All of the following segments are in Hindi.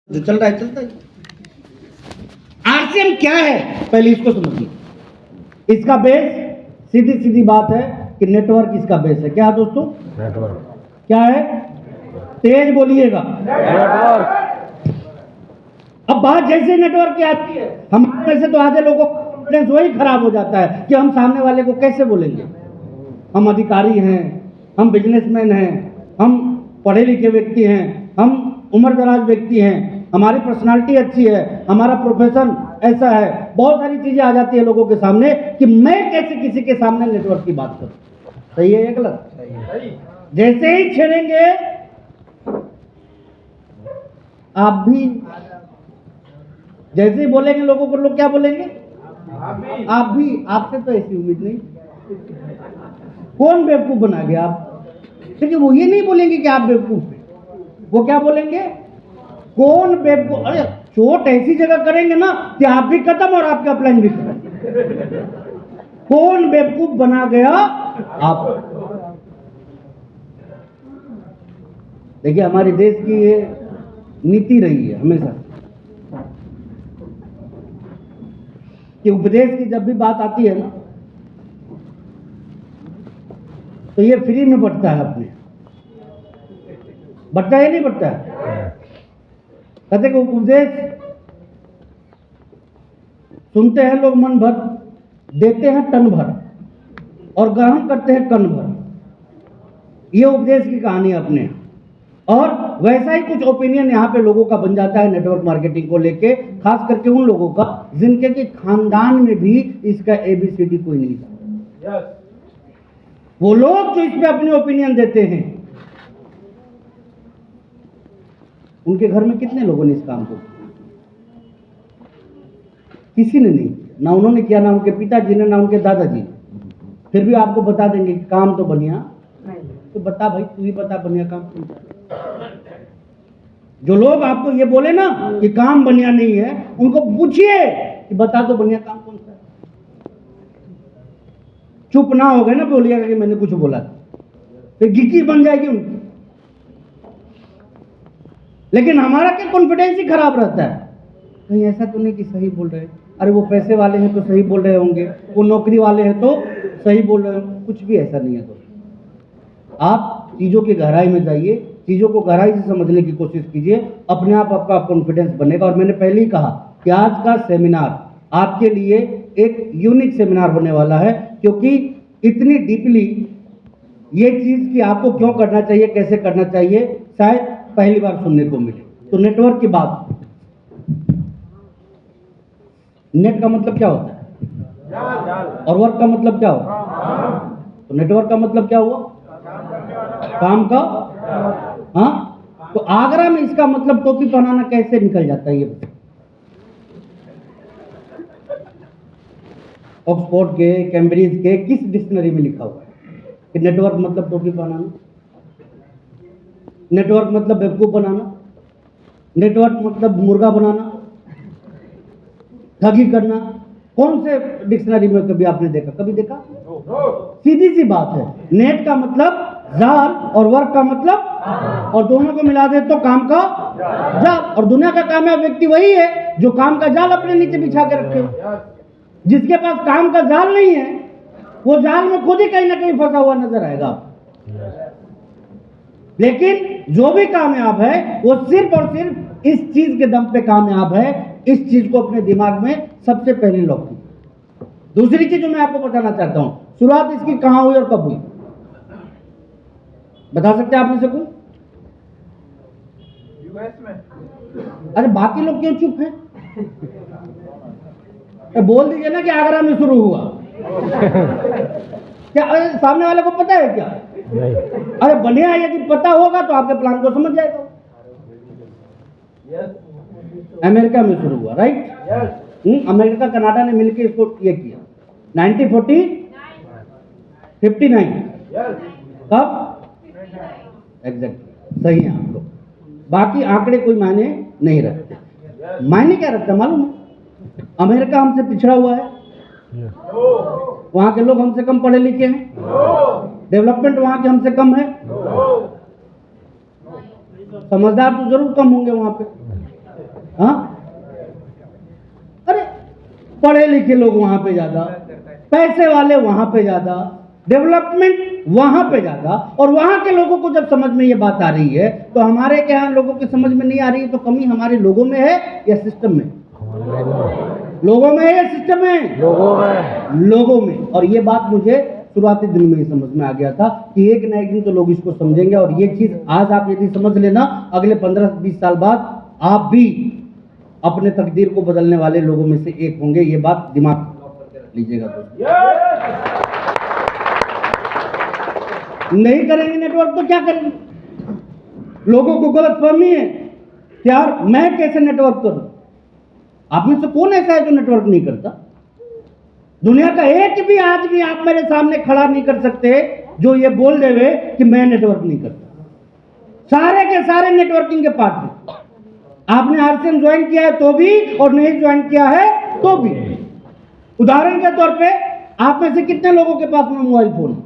जो चल रहा है चलता है। आरसीएम क्या है पहले इसको समझिए। इसका बेस सीधी सीधी बात है कि नेटवर्क इसका बेस है। क्या है दोस्तों? नेटवर्क। क्या है? तेज बोलिएगा। अब बात जैसे नेटवर्क की आती है, हमारे में से तो आधे लोगों का कॉन्फिडेंस वही खराब हो जाता है कि हम सामने वाले को कैसे बोलेंगे। हम अधिकारी हैं, हम बिजनेसमैन हैं, हम पढ़े लिखे व्यक्ति हैं, हम उम्रदराज व्यक्ति हैं, हमारी पर्सनालिटी अच्छी है, हमारा प्रोफेशन ऐसा है, बहुत सारी चीजें आ जाती है लोगों के सामने कि मैं कैसे किसी के सामने नेटवर्क की बात करूं। सही है या गलत? सही। जैसे ही छेड़ेंगे आप भी, जैसे ही बोलेंगे लोगों को, लोग क्या बोलेंगे? आप भी। आपसे तो ऐसी उम्मीद नहीं। कौन बेवकूफ बना गया आप? क्योंकि वो ये नहीं बोलेंगे कि आप बेवकूफ हैं, वो क्या बोलेंगे? कौन बेवकूफ। अरे चोट ऐसी जगह करेंगे ना कि आप भी खत्म और आपका प्लान भी खत्म। कौन बेवकूफ बना गया? आप। देखिए हमारे देश की ये नीति रही है हमेशा कि उपदेश की जब भी बात आती है ना तो ये फ्री में बंटता है। अपने बंटता है नहीं बंटता है? कहते कि उपदेश सुनते हैं लोग मन भर, देते हैं टन भर और ग्रहण करते हैं कन भर। ये उपदेश की कहानी है अपने। और वैसा ही कुछ ओपिनियन यहाँ पे लोगों का बन जाता है नेटवर्क मार्केटिंग को लेके, खास करके उन लोगों का जिनके कि खानदान में भी इसका ABCD कोई नहीं था। वो लोग जो इस पे अपने ओपिनियन देते हैं, उनके घर में कितने लोगों ने इस काम को किया? किसी ने नहीं किया। ना उन्होंने किया, ना उनके पिताजी ने, ना उनके दादाजी ने। फिर भी आपको बता देंगे कि काम तो बढ़िया नहीं। तो बता भाई, तू ही बता बढ़िया काम कौन सा है? जो लोग आपको ये बोले ना कि काम बढ़िया नहीं है, उनको पूछिए कि बता दो बढ़िया काम कौन सा है। चुप ना हो गए ना बोलिएगा कि मैंने कुछ बोला, फिर गिकी बन जाएगी उनकी। लेकिन हमारा क्या कॉन्फिडेंस ही खराब रहता है। कहीं ऐसा तो नहीं कि सही बोल रहे हैं, अरे वो पैसे वाले हैं तो सही बोल रहे होंगे, वो नौकरी वाले हैं तो सही बोल रहे होंगे। कुछ भी ऐसा नहीं है दोस्तों। आप चीजों की गहराई में जाइए, चीजों को गहराई से समझने की कोशिश कीजिए, अपने आप आपका कॉन्फिडेंस बनेगा। और मैंने पहले ही कहा कि आज का सेमिनार आपके लिए एक यूनिक सेमिनार होने वाला है, क्योंकि इतनी डीपली ये चीज कि आपको क्यों करना चाहिए, कैसे करना चाहिए, शायद पहली बार सुनने को मिले। तो नेटवर्क की बात, नेट का मतलब क्या होता है और वर्क का मतलब क्या होता है? तो नेटवर्क का मतलब क्या हुआ? काम का। हाँ, तो आगरा में इसका मतलब टोपी पहनाना कैसे निकल जाता है? ये ऑक्सफोर्ड के, कैम्ब्रिज के किस डिक्शनरी में लिखा हुआ है कि नेटवर्क मतलब टोपी पहनाना, नेटवर्क मतलब बेवकूफ बनाना, नेटवर्क मतलब मुर्गा बनाना, ठगी करना? कौन से डिक्शनरी में कभी आपने देखा? कभी देखा? सीधी सी बात है। नेट का मतलब जाल और वर्क का मतलब, और दोनों को मिला दे तो काम का जाल। और दुनिया का कामयाब व्यक्ति वही है जो काम का जाल अपने नीचे बिछा के रखे। जिसके पास काम का जाल नहीं है, वो जाल में खुद ही कहीं ना कहीं फंसा हुआ नजर आएगा। लेकिन जो भी कामयाब है वो सिर्फ और सिर्फ इस चीज के दम पे कामयाब है। इस चीज को अपने दिमाग में सबसे पहले लॉक कीजिए। दूसरी चीज जो मैं आपको बताना चाहता हूं, शुरुआत इसकी कहां हुई और कब हुई? बता सकते हैं आप में से कोई? यूएस में। अरे बाकी लोग क्यों चुप हैं? बोल दीजिए ना कि आगरा में शुरू हुआ। क्या अरे सामने वाले को पता है क्या? नहीं। अरे बढ़िया, यदि पता होगा तो आपके प्लान को समझ जाएगा। अमेरिका में शुरू हुआ, राइट? अमेरिका कनाडा ने मिलकर इसको ये किया 1959। कब? एग्जैक्टली, सही है आप लोग। बाकी आंकड़े कोई मायने नहीं रखते। मायने क्या रखता है मालूम है? अमेरिका हमसे पिछड़ा हुआ है, वहां के लोग हमसे कम पढ़े लिखे हैं, डेवलपमेंट वहां के हमसे कम है, समझदार तो जरूर कम होंगे वहां पे, हाँ, अरे पढ़े लिखे लोग वहां पे ज्यादा, पैसे वाले वहां पे ज्यादा, डेवलपमेंट वहां पे ज्यादा, और वहां के लोगों को जब समझ में ये बात आ रही है तो हमारे के यहाँ लोगों की समझ में नहीं आ रही है। तो कमी हमारे लोगों में है या सिस्टम में? लोगों में है या सिस्टम में? लोगों में। और ये बात मुझे शुरुआती दिन में ही समझ में आ गया था कि एक ना एक दिन तो लोग इसको समझेंगे, और ये चीज आज आप यदि समझ लेना, अगले 15-20 साल बाद आप भी अपने तकदीर को बदलने वाले लोगों में से एक होंगे। ये बात दिमाग में लॉक करके रख लीजिएगा दोस्तों। नहीं करेंगे नेटवर्क तो क्या करेंगे? लोगों को गलतफहमी है कि यार मैं कैसे नेटवर्क करूं। आप में से कौन ऐसा है जो नेटवर्क नहीं करता? दुनिया का एक भी आदमी आप मेरे सामने खड़ा नहीं कर सकते जो ये बोल देवे कि मैं नेटवर्क नहीं करता। सारे के सारे नेटवर्किंग के पार्ट हैं। आपने आरसीएम ज्वाइन किया है तो भी, और नहीं ज्वाइन किया है तो भी। उदाहरण के तौर पे आप में से कितने लोगों के पास में मोबाइल फोन है?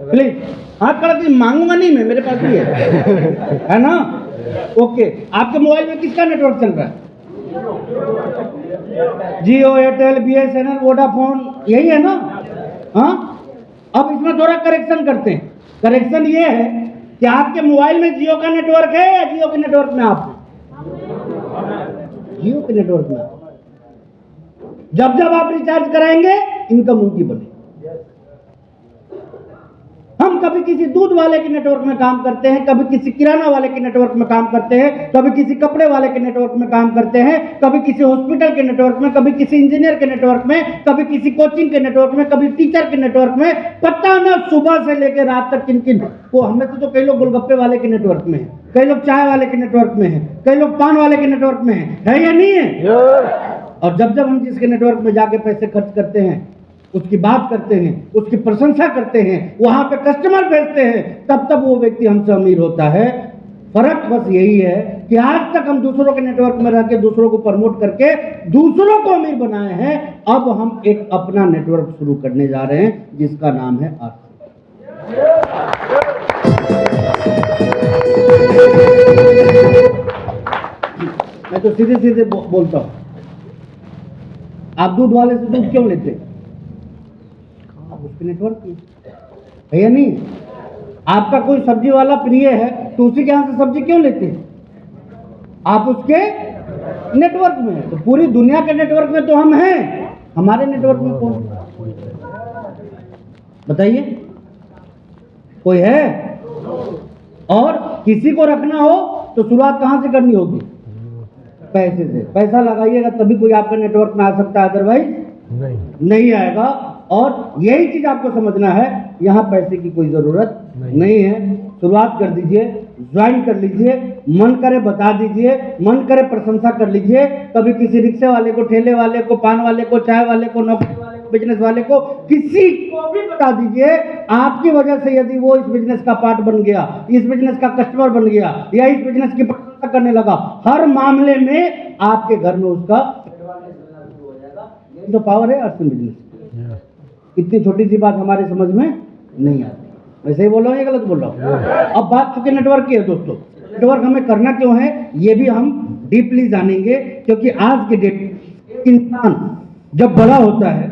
प्लीज हाथ खड़ा कीजिए। मांगूंगा नहीं मैं, मेरे पास भी है ना? ओके, आपके मोबाइल में किसका नेटवर्क चल रहा है? जियो, एयरटेल, बीएसएनएल, वोडाफोन, यही है ना? हाँ, अब इसमें थोड़ा करेक्शन करते हैं। करेक्शन ये है कि आपके मोबाइल में जियो का नेटवर्क है या जियो के नेटवर्क में आप? जियो के नेटवर्क में। जब जब आप रिचार्ज कराएंगे इनकम उनकी बनेगी। हम कभी किसी दूध वाले के नेटवर्क में काम करते हैं, कभी किसी किराना वाले के नेटवर्क में काम करते हैं, कभी किसी कपड़े वाले के नेटवर्क में काम करते हैं, कभी किसी हॉस्पिटल के नेटवर्क में, कभी किसी इंजीनियर के नेटवर्क में, कभी किसी कोचिंग के नेटवर्क में, कभी टीचर के नेटवर्क में। पता ना सुबह से लेकर रात तक किन किन को। हमें तो कई लोग गोलगप्पे वाले के नेटवर्क में है, कई लोग चाय वाले के नेटवर्क में है, कई लोग पान वाले के नेटवर्क में है या नहीं है? और जब जब हम जिसके नेटवर्क में जाके पैसे खर्च करते हैं, उसकी बात करते हैं, उसकी प्रशंसा करते हैं, वहां पे कस्टमर भेजते हैं, तब तब वो व्यक्ति हमसे अमीर होता है। फर्क बस यही है कि आज तक हम दूसरों के नेटवर्क में रह के, दूसरों को प्रमोट करके दूसरों को अमीर बनाए हैं। अब हम एक अपना नेटवर्क शुरू करने जा रहे हैं जिसका नाम है आरसीएम। मैं तो सीधे सीधे बोलता हूं, आप दूध वाले से दूध क्यों लेते हैं? उसके नेटवर्क है या नहीं? आपका कोई सब्जी वाला प्रिय है तो उसी के यहां से सब्जी क्यों लेते हैं? आप उसके नेटवर्क में हैं। तो पूरी दुनिया के नेटवर्क में तो हम हैं, हमारे नेटवर्क में कौन? बताइए, कोई है? और किसी को रखना हो तो शुरुआत कहां से करनी होगी? पैसे से। पैसा लगाइएगा तभी कोई आपके नेटवर्क में आ सकता है, अदरवाइज नहीं आएगा। और यही चीज आपको समझना है, यहां पैसे की कोई जरूरत नहीं है। शुरुआत कर दीजिए, ज्वाइन कर लीजिए, मन करे बता दीजिए, मन करे प्रशंसा कर लीजिए। कभी किसी रिक्शे वाले को, ठेले वाले को, पान वाले को, चाय वाले को, नौकरी वाले को, बिजनेस वाले को, किसी को भी बता दीजिए। आपकी वजह से यदि वो इस बिजनेस का पार्ट बन गया, इस बिजनेस का कस्टमर बन गया, या इस बिजनेस की प्रशंसा करने लगा, हर मामले में आपके घर में उसका तो पावर है आरसीएम बिजनेस। इतनी छोटी सी बात हमारे समझ में नहीं आती। मैं सही बोल रहा हूँ या गलत बोल रहा हूँ? अब बात चूंकि नेटवर्क की है दोस्तों, नेटवर्क हमें करना क्यों है ये भी हम डीपली जानेंगे। क्योंकि आज के डेट इंसान जब बड़ा होता है,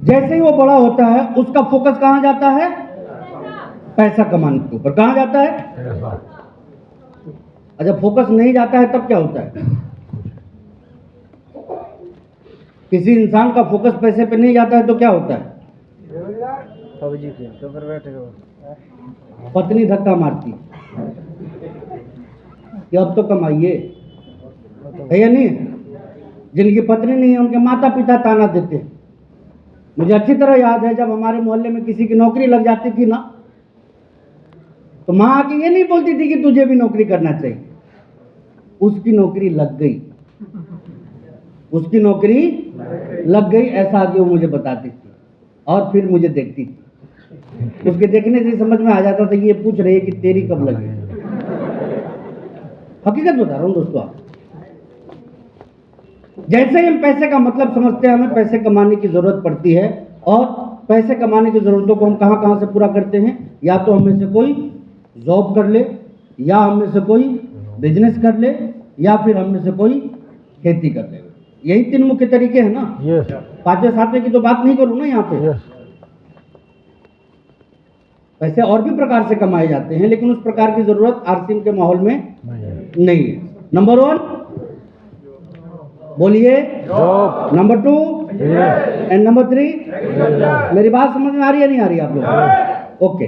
जैसे ही वो बड़ा होता है उसका फोकस कहां जाता है? पैसा कमाने के ऊपर। कहां जाता है? अच्छा, फोकस नहीं जाता है तब क्या होता है? किसी इंसान का फोकस पैसे पे नहीं जाता है तो क्या होता है? पत्नी धक्का मारती कि अब तो कमाइए, है या नहीं? जिनकी पत्नी नहीं है उनके माता पिता ताना देते हैं। मुझे अच्छी तरह याद है जब हमारे मोहल्ले में किसी की नौकरी लग जाती थी ना, तो माँ आके ये नहीं बोलती थी कि तुझे भी नौकरी करना चाहिए। उसकी नौकरी लग गई, उसकी नौकरी लग गई, ऐसा आगे वो मुझे बताती थी और फिर मुझे देखती थी। उसके देखने से समझ में आ जाता था कि ये पूछ रही है कि तेरी कब लगी। हकीकत बता रहा हूं दोस्तों। आप जैसे ही हम पैसे का मतलब समझते हैं, हमें पैसे कमाने की जरूरत पड़ती है। और पैसे कमाने की जरूरतों को हम कहां कहां से पूरा करते हैं? या तो हमें से कोई जॉब कर ले, या हमें से कोई बिजनेस कर ले या फिर हम में से कोई खेती कर ले। यही 3 मुख्य तरीके हैं ना। यस 5वें 7वें की तो बात नहीं करूँ ना यहाँ पे। यस पैसे और भी प्रकार से कमाए जाते हैं, लेकिन उस प्रकार की जरूरत आरसीएम के माहौल में नहीं है। नंबर 1 बोलिए, जॉब नंबर 2 एंड नंबर 3। मेरी बात समझ में आ रही है नहीं आ रही आप लोग? ओके,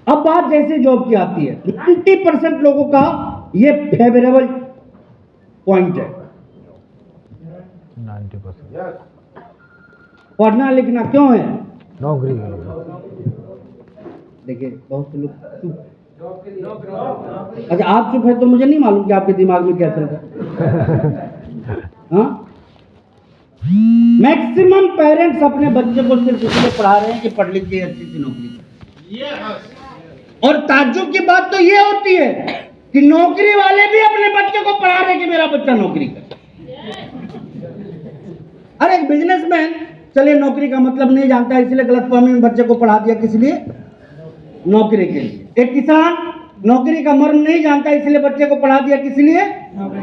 अब बात जैसे जॉब की आती है, 90% लोगों का ये फेवरेबल पॉइंट है, 90% पढ़ना लिखना क्यों है? नौकरी के लिए। देखिए बहुत से लोग चुप। अच्छा आप चुप है तो मुझे नहीं मालूम कि आपके दिमाग में क्या चल रहा है। हाँ, मैक्सिमम पेरेंट्स अपने बच्चे को सिर्फ इसलिए पढ़ा रहे हैं कि पढ़ लिख के अच्छी सी नौकरी करे। और ताज्जुब की बात तो ये होती है कि नौकरी वाले भी अपने बच्चे को पढ़ा रहे हैं कि मेरा बच्चा नौकरी करे। अरे एक बिजनेसमैन चलिए नौकरी का मतलब नहीं जानता इसलिए गलतफहमी में बच्चे को पढ़ा दिया, किस लिए? नौकरी के लिए। एक किसान नौकरी का मर्म नहीं जानता इसलिए बच्चे को पढ़ा दिया, किस लिए?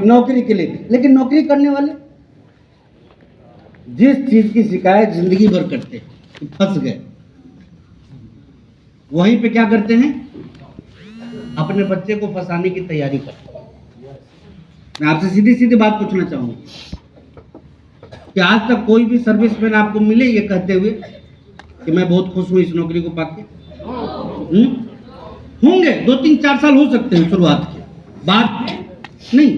नौकरी के लिए। लेकिन नौकरी करने वाले जिस चीज की शिकायत जिंदगी भर करते हैं कि फंस गए, वहीं पे क्या करते हैं? अपने बच्चे को फंसाने की तैयारी करते हैं। मैं आपसे सीधी सीधी बात पूछना चाहूंगा कि आज तक कोई भी सर्विसमैन आपको मिले ये कहते हुए कि मैं बहुत खुश हूं इस नौकरी को पाके? होंगे 2 3 4 साल हो सकते हैं शुरुआत की बात नहीं।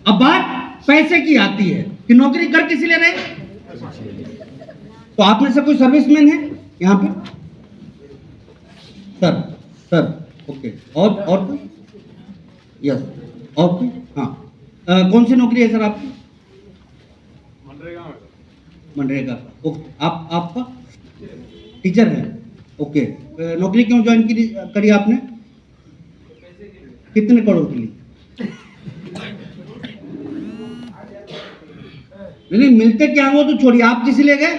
अब बात पैसे की आती है कि नौकरी कर किस लिए रहे? तो आप में से कोई सर्विसमैन है यहाँ पे? सर ओके, और कोई? यस, और कोई? हाँ, कौन सी नौकरी है सर आपकी? मनरेगा। ओके, आपका टीचर है? ओके, नौकरी क्यों ज्वाइन करी आपने? कितने करोड़ के लिए? नहीं मिलते क्या वो तो छोड़िए, आप किस लिए गए?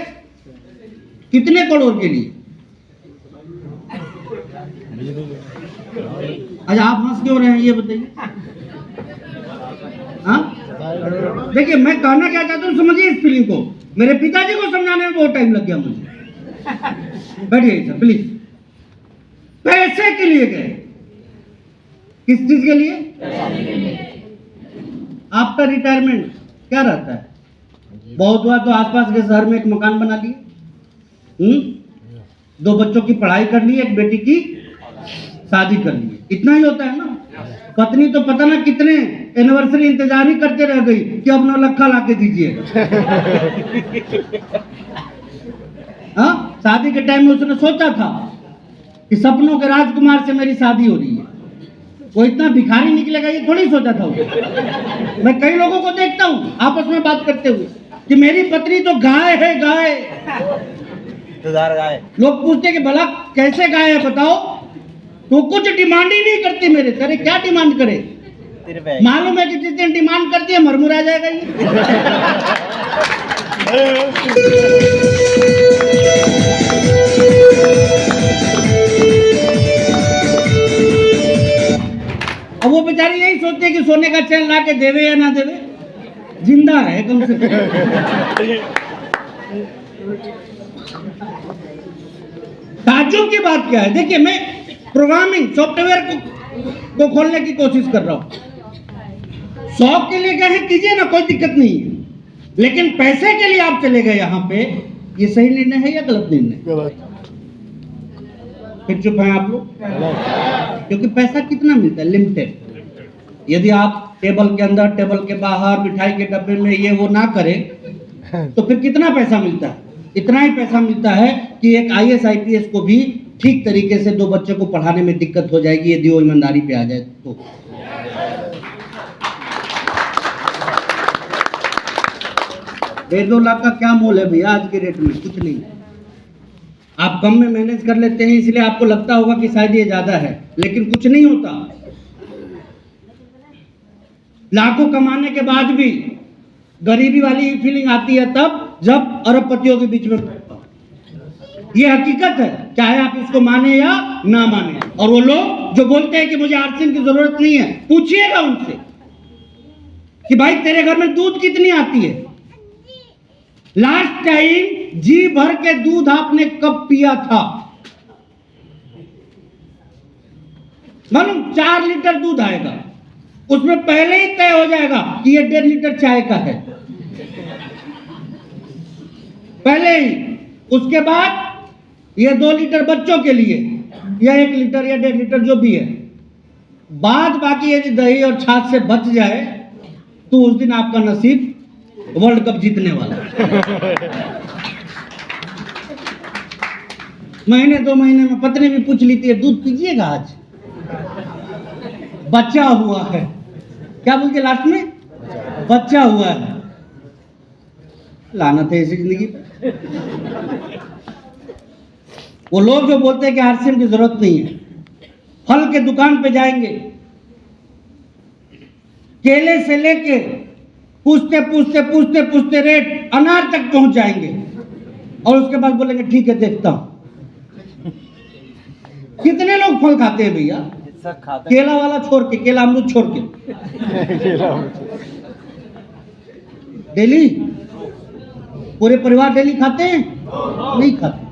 कितने करोड़ के लिए? अच्छा आप हंस क्यों रहे हैं ये बताइए? हाँ देखिए मैं कहना क्या चाहता हूँ समझिए इस फीलिंग को। मेरे पिताजी को समझाने में बहुत टाइम लग गया मुझे। बैठिए सर प्लीज। पैसे के लिए गए, किस चीज के लिए? आपका रिटायरमेंट क्या रहता है? बहुत हुआ तो आसपास के शहर में एक मकान बना लिए, 2 बच्चों की पढ़ाई कर ली, एक बेटी की शादी कर ली, इतना ही होता है ना। पत्नी तो पता ना कितने एनिवर्सरी इंतजार ही करते रह गई कि अब 9 लाख ला के दीजिएगा। हाँ, शादी के टाइम में उसने सोचा था कि सपनों के राजकुमार से मेरी शादी हो रही है, वो इतना भिखारी निकलेगा ये थोड़ी सोचा था उसने। मैं कई लोगों को देखता हूँ आपस में बात करते हुए कि मेरी पत्नी तो गाय है, गाय। लोग पूछते कि भला कैसे गाय है बताओ, तो कुछ डिमांड ही नहीं करती मेरे से। अरे क्या डिमांड करे? मालूम है कि जिस दिन डिमांड करती है मरमुरा जाएगा ये। अब वो बेचारी यही सोचते हैं कि सोने का चैन ला के देवे या ना देवे, जिंदा है कम से कम। ताज्जुब की बात क्या है? देखिए मैं प्रोग्रामिंग सॉफ्टवेयर को खोलने की कोशिश कर रहा हूं। शौक के लिए गए हैं कीजिए ना, कोई दिक्कत नहीं है, लेकिन पैसे के लिए आप चले गए यहाँ पे, ये सही निर्णय है या गलत निर्णय? फिर चुप हैं आप लोग, क्योंकि पैसा कितना मिलता है? लिमिटेड। यदि आप टेबल के अंदर, टेबल के बाहर, मिठाई के डब्बे में ये वो ना करें तो फिर कितना पैसा मिलता है? इतना ही पैसा मिलता है कि एक IAS IPS को भी ठीक तरीके से 2 बच्चे को पढ़ाने में दिक्कत हो जाएगी यदि वो ईमानदारी पे आ जाए तो। 1.5-2 लाख का क्या मोल है भैया आज के रेट में? कुछ नहीं। आप कम में मैनेज कर लेते हैं इसलिए आपको लगता होगा कि शायद ये ज्यादा है, लेकिन कुछ नहीं होता। लाखों कमाने के बाद भी गरीबी वाली फीलिंग आती है तब जब अरबपतियों के बीच में। ये हकीकत है, चाहे आप इसको माने या ना माने। और वो लोग जो बोलते हैं कि मुझे आरसीएम की जरूरत नहीं है, पूछिएगा उनसे कि भाई तेरे घर में दूध कितनी आती है, लास्ट टाइम जी भर के दूध आपने कब पिया था? मालूम 4 लीटर दूध आएगा, उसमें पहले ही तय हो जाएगा कि ये 1.5 लीटर चाय का है, पहले ही। उसके बाद ये 2 लीटर बच्चों के लिए, या 1 लीटर या 1.5 लीटर जो भी है, बाद बाकी यदि दही और छाछ से बच जाए तो उस दिन आपका नसीब वर्ल्ड कप जीतने वाला है। महीने 2 महीने में पत्नी भी पूछ लेती है दूध पीजिएगा आज, बच्चा हुआ है, क्या बोलते लास्ट में, बच्चा हुआ है। लानत है ऐसी जिंदगी पे। वो लोग जो बोलते हैं कि आरसीएम की जरूरत नहीं है, फल के दुकान पे जाएंगे, केले से लेके पूछते पूछते पूछते पूछते रेट अनार तक पहुंच जाएंगे और उसके बाद बोलेंगे ठीक है देखता हूं। कितने लोग फल खाते हैं भैया? केला वाला छोड़ के, केला अमरूद छोड़ के, डेली पूरे परिवार डेली खाते हैं? नहीं खाते।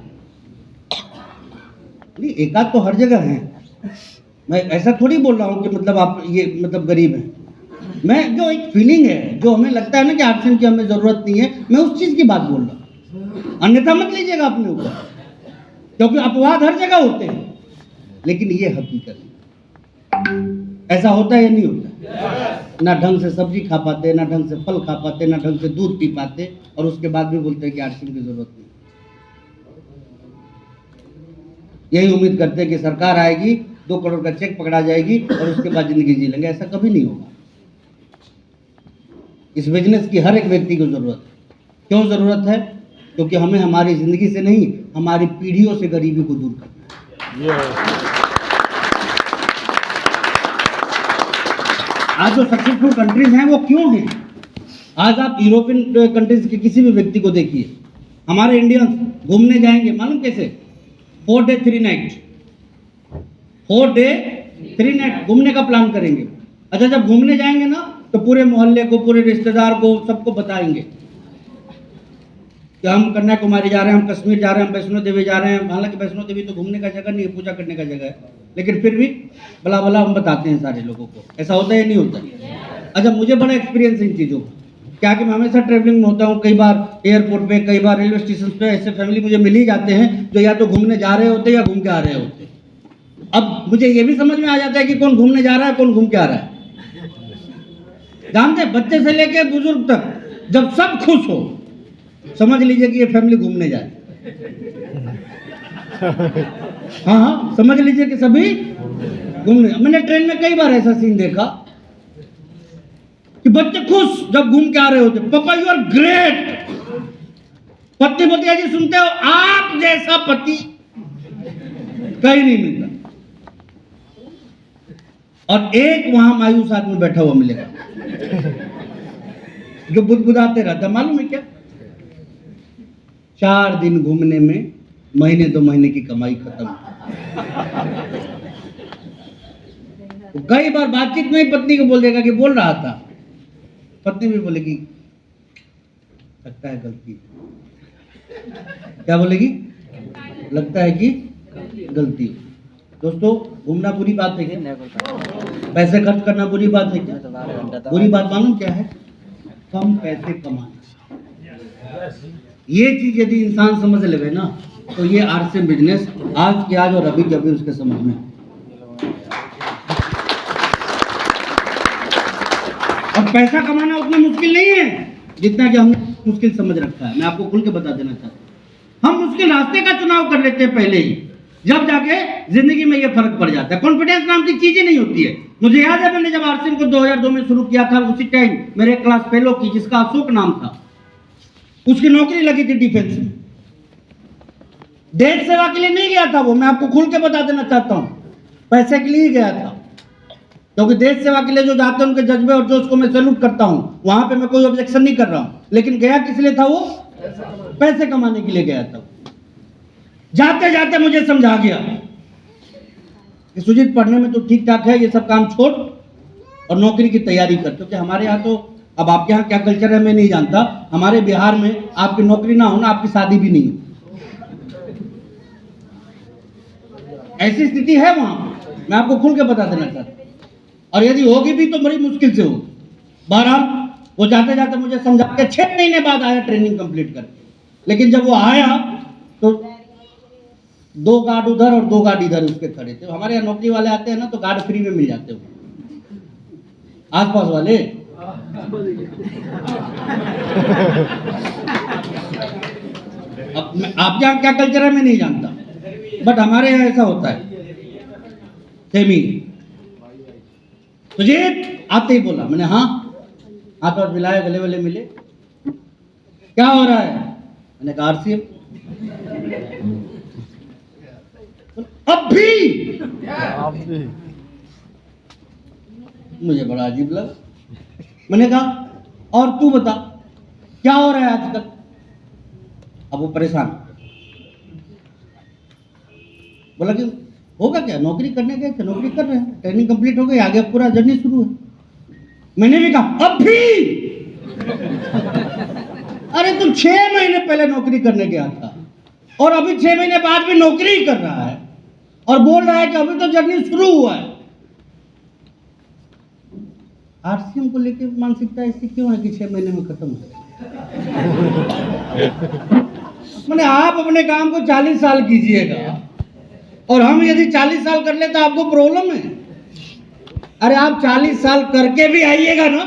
नहीं, एकाध तो हर जगह है। मैं ऐसा थोड़ी बोल रहा हूँ कि मतलब आप ये मतलब गरीब हैं। मैं जो एक फीलिंग है, जो हमें लगता है ना कि आरसीएम की हमें जरूरत नहीं है, मैं उस चीज की बात बोल रहा हूँ। अन्यथा मत लीजिएगा अपने ऊपर, क्योंकि अपवाद हर जगह होते हैं, लेकिन ये हकीकत है। ऐसा होता है या नहीं होता? ना ढंग से सब्जी खा पाते, ना ढंग से फल खा पाते, ना ढंग से दूध पी पाते, और उसके बाद भी बोलते हैं कि आरसीएम की जरूरत नहीं। यही उम्मीद करते हैं कि सरकार आएगी, 2 करोड़ का चेक पकड़ा जाएगी और उसके बाद जिंदगी जी लेंगे। ऐसा कभी नहीं होगा। इस बिजनेस की हर एक व्यक्ति को जरूरत है। क्यों जरूरत है? क्योंकि हमें हमारी जिंदगी से नहीं, हमारी पीढ़ियों से गरीबी को दूर करना है। आज जो सक्सेसफुल कंट्रीज हैं वो क्यों हैं? आज आप यूरोपियन कंट्रीज के किसी भी व्यक्ति को देखिए, हमारे इंडियंस घूमने जाएंगे, मालूम कैसे? 4 डे 3 नाइट, 4 डे 3 नाइट घूमने का प्लान करेंगे। अच्छा, जब घूमने जाएंगे ना तो पूरे मोहल्ले को, पूरे रिश्तेदार को, सबको बताएंगे कि हम कन्याकुमारी जा रहे हैं, हम कश्मीर जा रहे हैं, हम वैष्णो देवी जा रहे हैं। हालांकि वैष्णो देवी तो घूमने का जगह नहीं है, पूजा करने का जगह है, लेकिन फिर भी भला भला हम बताते हैं सारे लोगों को। ऐसा होता है या नहीं होता? अच्छा, मुझे बड़ा एक्सपीरियंस है इन चीज़ों का, क्या कि मैं हमेशा ट्रैवलिंग में होता हूँ। कई बार एयरपोर्ट पे, कई बार रेलवे स्टेशन पे ऐसे फैमिली मुझे मिल ही जाते हैं जो या तो घूमने जा रहे होते हैं या घूम के आ रहे होते हैं। अब मुझे ये भी समझ में आ जाता है कि कौन घूमने जा रहा है, कौन घूम के आ रहा है। जानते, बच्चे से लेके बुजुर्ग तक, जब सब खुश हो समझ लीजिए कि ये फैमिली घूमने जाए। हाँ हाँ, समझ लीजिए कि सभी घूमने। मैंने ट्रेन में कई बार ऐसा सीन देखा कि बच्चे खुश जब घूम के आ रहे होते, पापा यू आर ग्रेट। पत्नी बोलती है जी सुनते हो, आप जैसा पति कहीं नहीं मिलता। और एक वहां मायूस आदमी बैठा हुआ मिलेगा जो बुदबुदाते रहता, मालूम है क्या? 4 दिन घूमने में महीने 2 महीने की कमाई खत्म। तो कई बार बातचीत में ही पत्नी को बोल देगा कि बोल रहा था, पत्नी भी बोलेगी लगता है गलती। क्या बोलेगी? लगता है कि गलती। दोस्तों, घूमना बुरी बात है क्या? पैसे खर्च करना बुरी बात है क्या? बुरी बात मालूम क्या है? कम पैसे कमाना। ये चीज यदि इंसान समझ लेवे ना, तो ये आरसीएम बिजनेस आज के आज और अभी के अभी उसके समझ में। और पैसा कमाना उतना मुश्किल नहीं है जितना कि हमने मुश्किल समझ रखा है। मैं आपको खुल के बता देना चाहता हूँ, हम मुश्किल रास्ते का चुनाव कर लेते हैं पहले ही, जब जाके जिंदगी में ये फर्क पड़ जाता है। कॉन्फिडेंस नाम की चीज ही नहीं होती है। मुझे याद है, मैंने जब आरसीएम को 2002 में शुरू किया था, उसी टाइम मेरे क्लास फेलो की, जिसका अशोक नाम था, उसकी नौकरी लगी थी डिफेंस में। देश सेवा के लिए नहीं गया था वो, मैं आपको खुल के बता देना चाहता हूं, पैसे के लिए ही गया था। क्योंकि देश सेवा के लिए जो जाते हैं उनके जज्बे और जोश को मैं सैल्यूट करता हूं, वहां पे मैं कोई ऑब्जेक्शन नहीं कर रहा हूं, लेकिन गया किस लिए था? वो पैसे कमाने के लिए गया था। जाते जाते मुझे समझा गया कि सुजीत पढ़ने में तो ठीक ठाक है, ये सब काम छोड़ और नौकरी की तैयारी कर। क्योंकि हमारे यहाँ तो, अब आपके यहाँ क्या कल्चर है मैं नहीं जानता, हमारे बिहार में आपकी नौकरी ना हो ना आपकी शादी भी नहीं हो, ऐसी स्थिति है वहां। मैं आपको खुल के बता देना चाहता हूं, और यदि होगी भी तो बड़ी मुश्किल से होगी। बहरहाल वो जाते जाते मुझे समझा के 6 महीने बाद आया ट्रेनिंग कंप्लीट करके। लेकिन जब वो आया तो 2 गार्ड उधर और 2 गार्ड इधर उसके खड़े थे। हमारे यहाँ नौकरी वाले आते हैं ना तो गार्ड फ्री में मिल जाते हो, आसपास वाले। अब आपके यहाँ क्या कल्चर है मैं नहीं जानता, बट हमारे यहाँ ऐसा होता है। सेमी सुजीत आते ही बोला, मैंने हाँ, हाथ और मिलाए, गले वले मिले, क्या हो रहा है? मैंने कहा आरसीएम। अब भी मुझे बड़ा अजीब लगा। मैंने कहा और तू बता क्या हो रहा है आजकल? अब वो परेशान बोला कि होगा क्या, नौकरी करने गए थे, नौकरी कर रहे हैं, ट्रेनिंग कंप्लीट हो गई, आगे पूरा जर्नी शुरू है। मैंने भी कहा अब भी? अरे तुम 6 महीने पहले नौकरी करने गया था और अभी 6 महीने बाद भी नौकरी ही कर रहा है और बोल रहा है कि अभी तो जर्नी शुरू हुआ है। आरसीएम को लेकर मानसिकता ऐसी क्यों है कि 6 महीने में खत्म हो? मैंने आप अपने काम को 40 साल कीजिएगा और हम यदि 40 साल कर ले तो आपको प्रॉब्लम है। अरे आप 40 साल करके भी आइएगा ना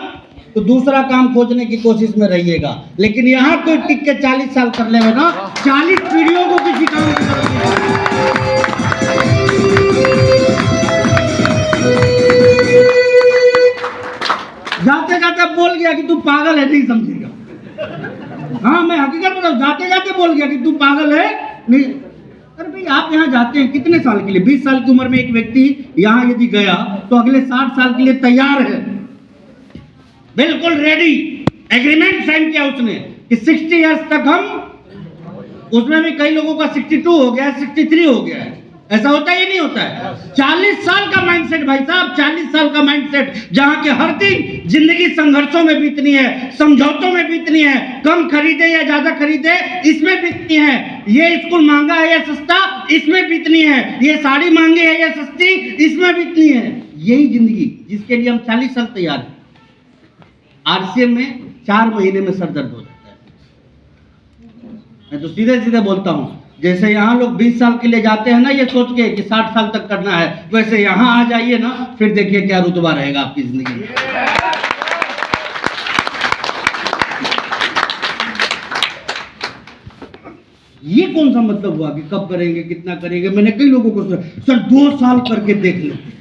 तो दूसरा काम खोजने की कोशिश में रहिएगा, लेकिन यहाँ कोई टिक के 40 साल कर लेगा ना, 40 पीढ़ियों को किसी काम की जरूरत नहीं। जाते जाते बोल गया कि तू पागल है, नहीं समझेगा। हाँ मैं हकीकत बताऊं, जाते जाते बोल गया कि तू पागल है नहीं। अरे भाई आप यहाँ जाते हैं कितने साल के लिए? 20 साल की उम्र में एक व्यक्ति यहाँ यदि गया तो अगले 60 साल के लिए तैयार है, बिल्कुल रेडी। एग्रीमेंट साइन किया उसने कि 60 इयर्स तक हम, उसमें भी कई लोगों का 62 हो गया, 63 हो गया है। ऐसा होता है ये नहीं होता है? 40 साल का माइंडसेट भाई साहब, 40 साल का माइंडसेट, जहां के हर दिन जिंदगी संघर्षों में बीतनी है, समझौतों में बीतनी है, कम खरीदे या ज्यादा खरीदे इसमें बीतनी है, ये स्कूल महंगा है या सस्ता इसमें बीतनी है, ये साड़ी महंगी है या सस्ती इसमें बीतनी है। यही जिंदगी जिसके लिए हम 40 साल तैयार हैं। आरसीएम में 4 महीने में सर दर्द हो जाता है। मैं तो सीधे सीधे बोलता हूं, जैसे यहाँ लोग 20 साल के लिए जाते हैं ना ये सोच के कि 60 साल तक करना है, वैसे यहाँ आ जाइए ना, फिर देखिए क्या रुतबा रहेगा आपकी जिंदगी में। ये कौन सा मतलब हुआ कि कब करेंगे, कितना करेंगे? मैंने कई लोगों को सर 2 साल करके देख लेते।